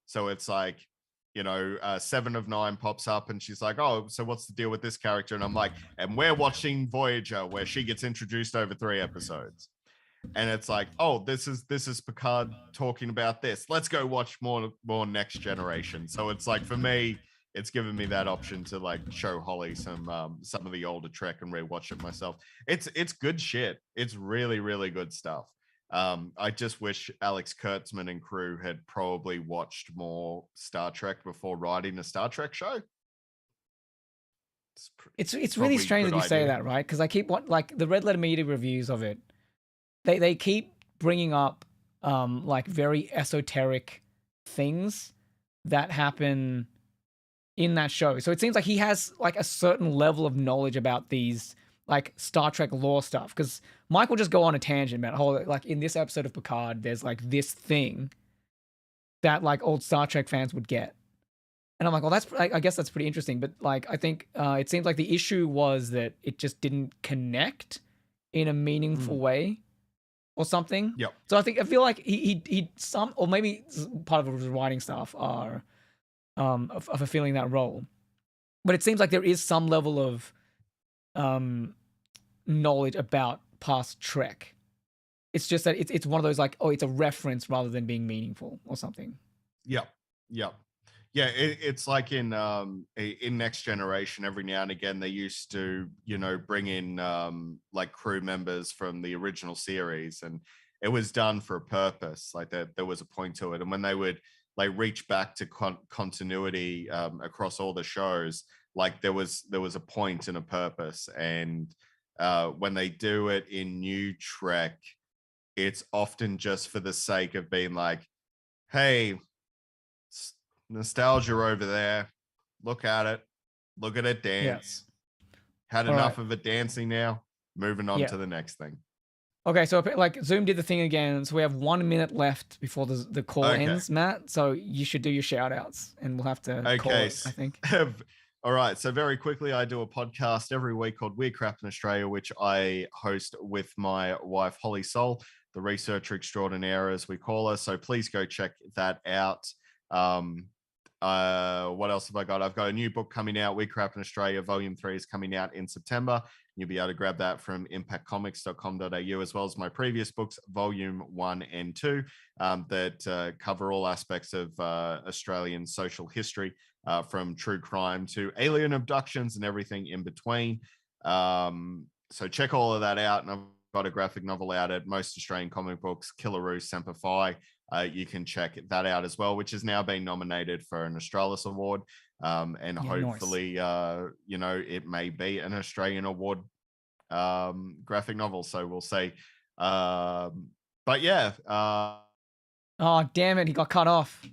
So it's like, 7 of 9 pops up, and she's like, oh, so what's the deal with this character? And I'm like, and we're watching Voyager, where she gets introduced over 3 episodes. And it's like, oh, this is Picard talking about this. Let's go watch more Next Generation. So it's like, for me, it's given me that option to like show Holly some of the older Trek and rewatch it myself. It's good shit. It's really, really good stuff. I just wish Alex Kurtzman and crew had probably watched more Star Trek before writing a Star Trek show. It's really strange that you say that, right? Because I keep like the Red Letter Media reviews of it. They keep bringing up like very esoteric things that happen in that show. So it seems like he has like a certain level of knowledge about these like Star Trek lore stuff, because Mike will just go on a tangent about like in this episode of Picard there's like this thing that like old Star Trek fans would get, and I'm like, well, I guess that's pretty interesting. But like I think it seems like the issue was that it just didn't connect in a meaningful way or something. Yep. So I feel like he some, or maybe part of his writing staff are of fulfilling that role, but it seems like there is some level of knowledge about past Trek. It's just that it's one of those like, oh, it's a reference rather than being meaningful or something. Yeah, it's like in Next Generation, every now and again they used to bring in like crew members from the original series, and it was done for a purpose. Like there was a point to it, and when they would like reach back to continuity across all the shows, like there was a point and a purpose. And when they do it in new Trek, it's often just for the sake of being like, hey, nostalgia over there, look at it dance. Had enough of it dancing now, moving on to the next thing. Okay, so like Zoom did the thing again, so we have 1 minute left before the call ends, Matt. So you should do your shout outs, and we'll have to call it, I think. All right, so very quickly, I do a podcast every week called Weird Crap in Australia, which I host with my wife Holly Sol, the researcher extraordinaire as we call her. So please go check that out. What else have I got? I've got a new book coming out, Weird Crap in Australia, Volume 3 is coming out in September. You'll be able to grab that from impactcomics.com.au, as well as my previous books, Volume 1 and 2, that cover all aspects of Australian social history, from true crime to alien abductions and everything in between. So check all of that out. And I've got a graphic novel out at most Australian comic books, Killaroo Semper Fi. You can check that out as well, which has now been nominated for an Australis Award. And hopefully, it may be an Australian Award graphic novel. So we'll see. But yeah. Oh, damn it. He got cut off.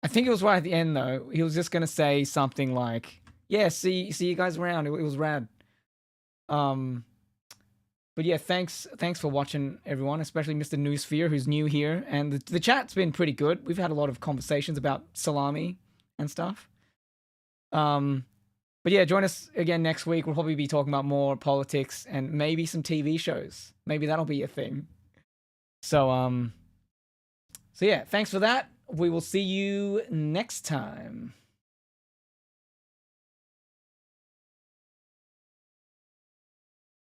I think it was right at the end, though. He was just going to say something like, yeah, see you guys around. It was rad. But yeah, thanks for watching, everyone, especially Mr. Newsphere, who's new here. And the chat's been pretty good. We've had a lot of conversations about salami and stuff. But yeah, join us again next week. We'll probably be talking about more politics and maybe some TV shows. Maybe that'll be a thing. So yeah, thanks for that. We will see you next time.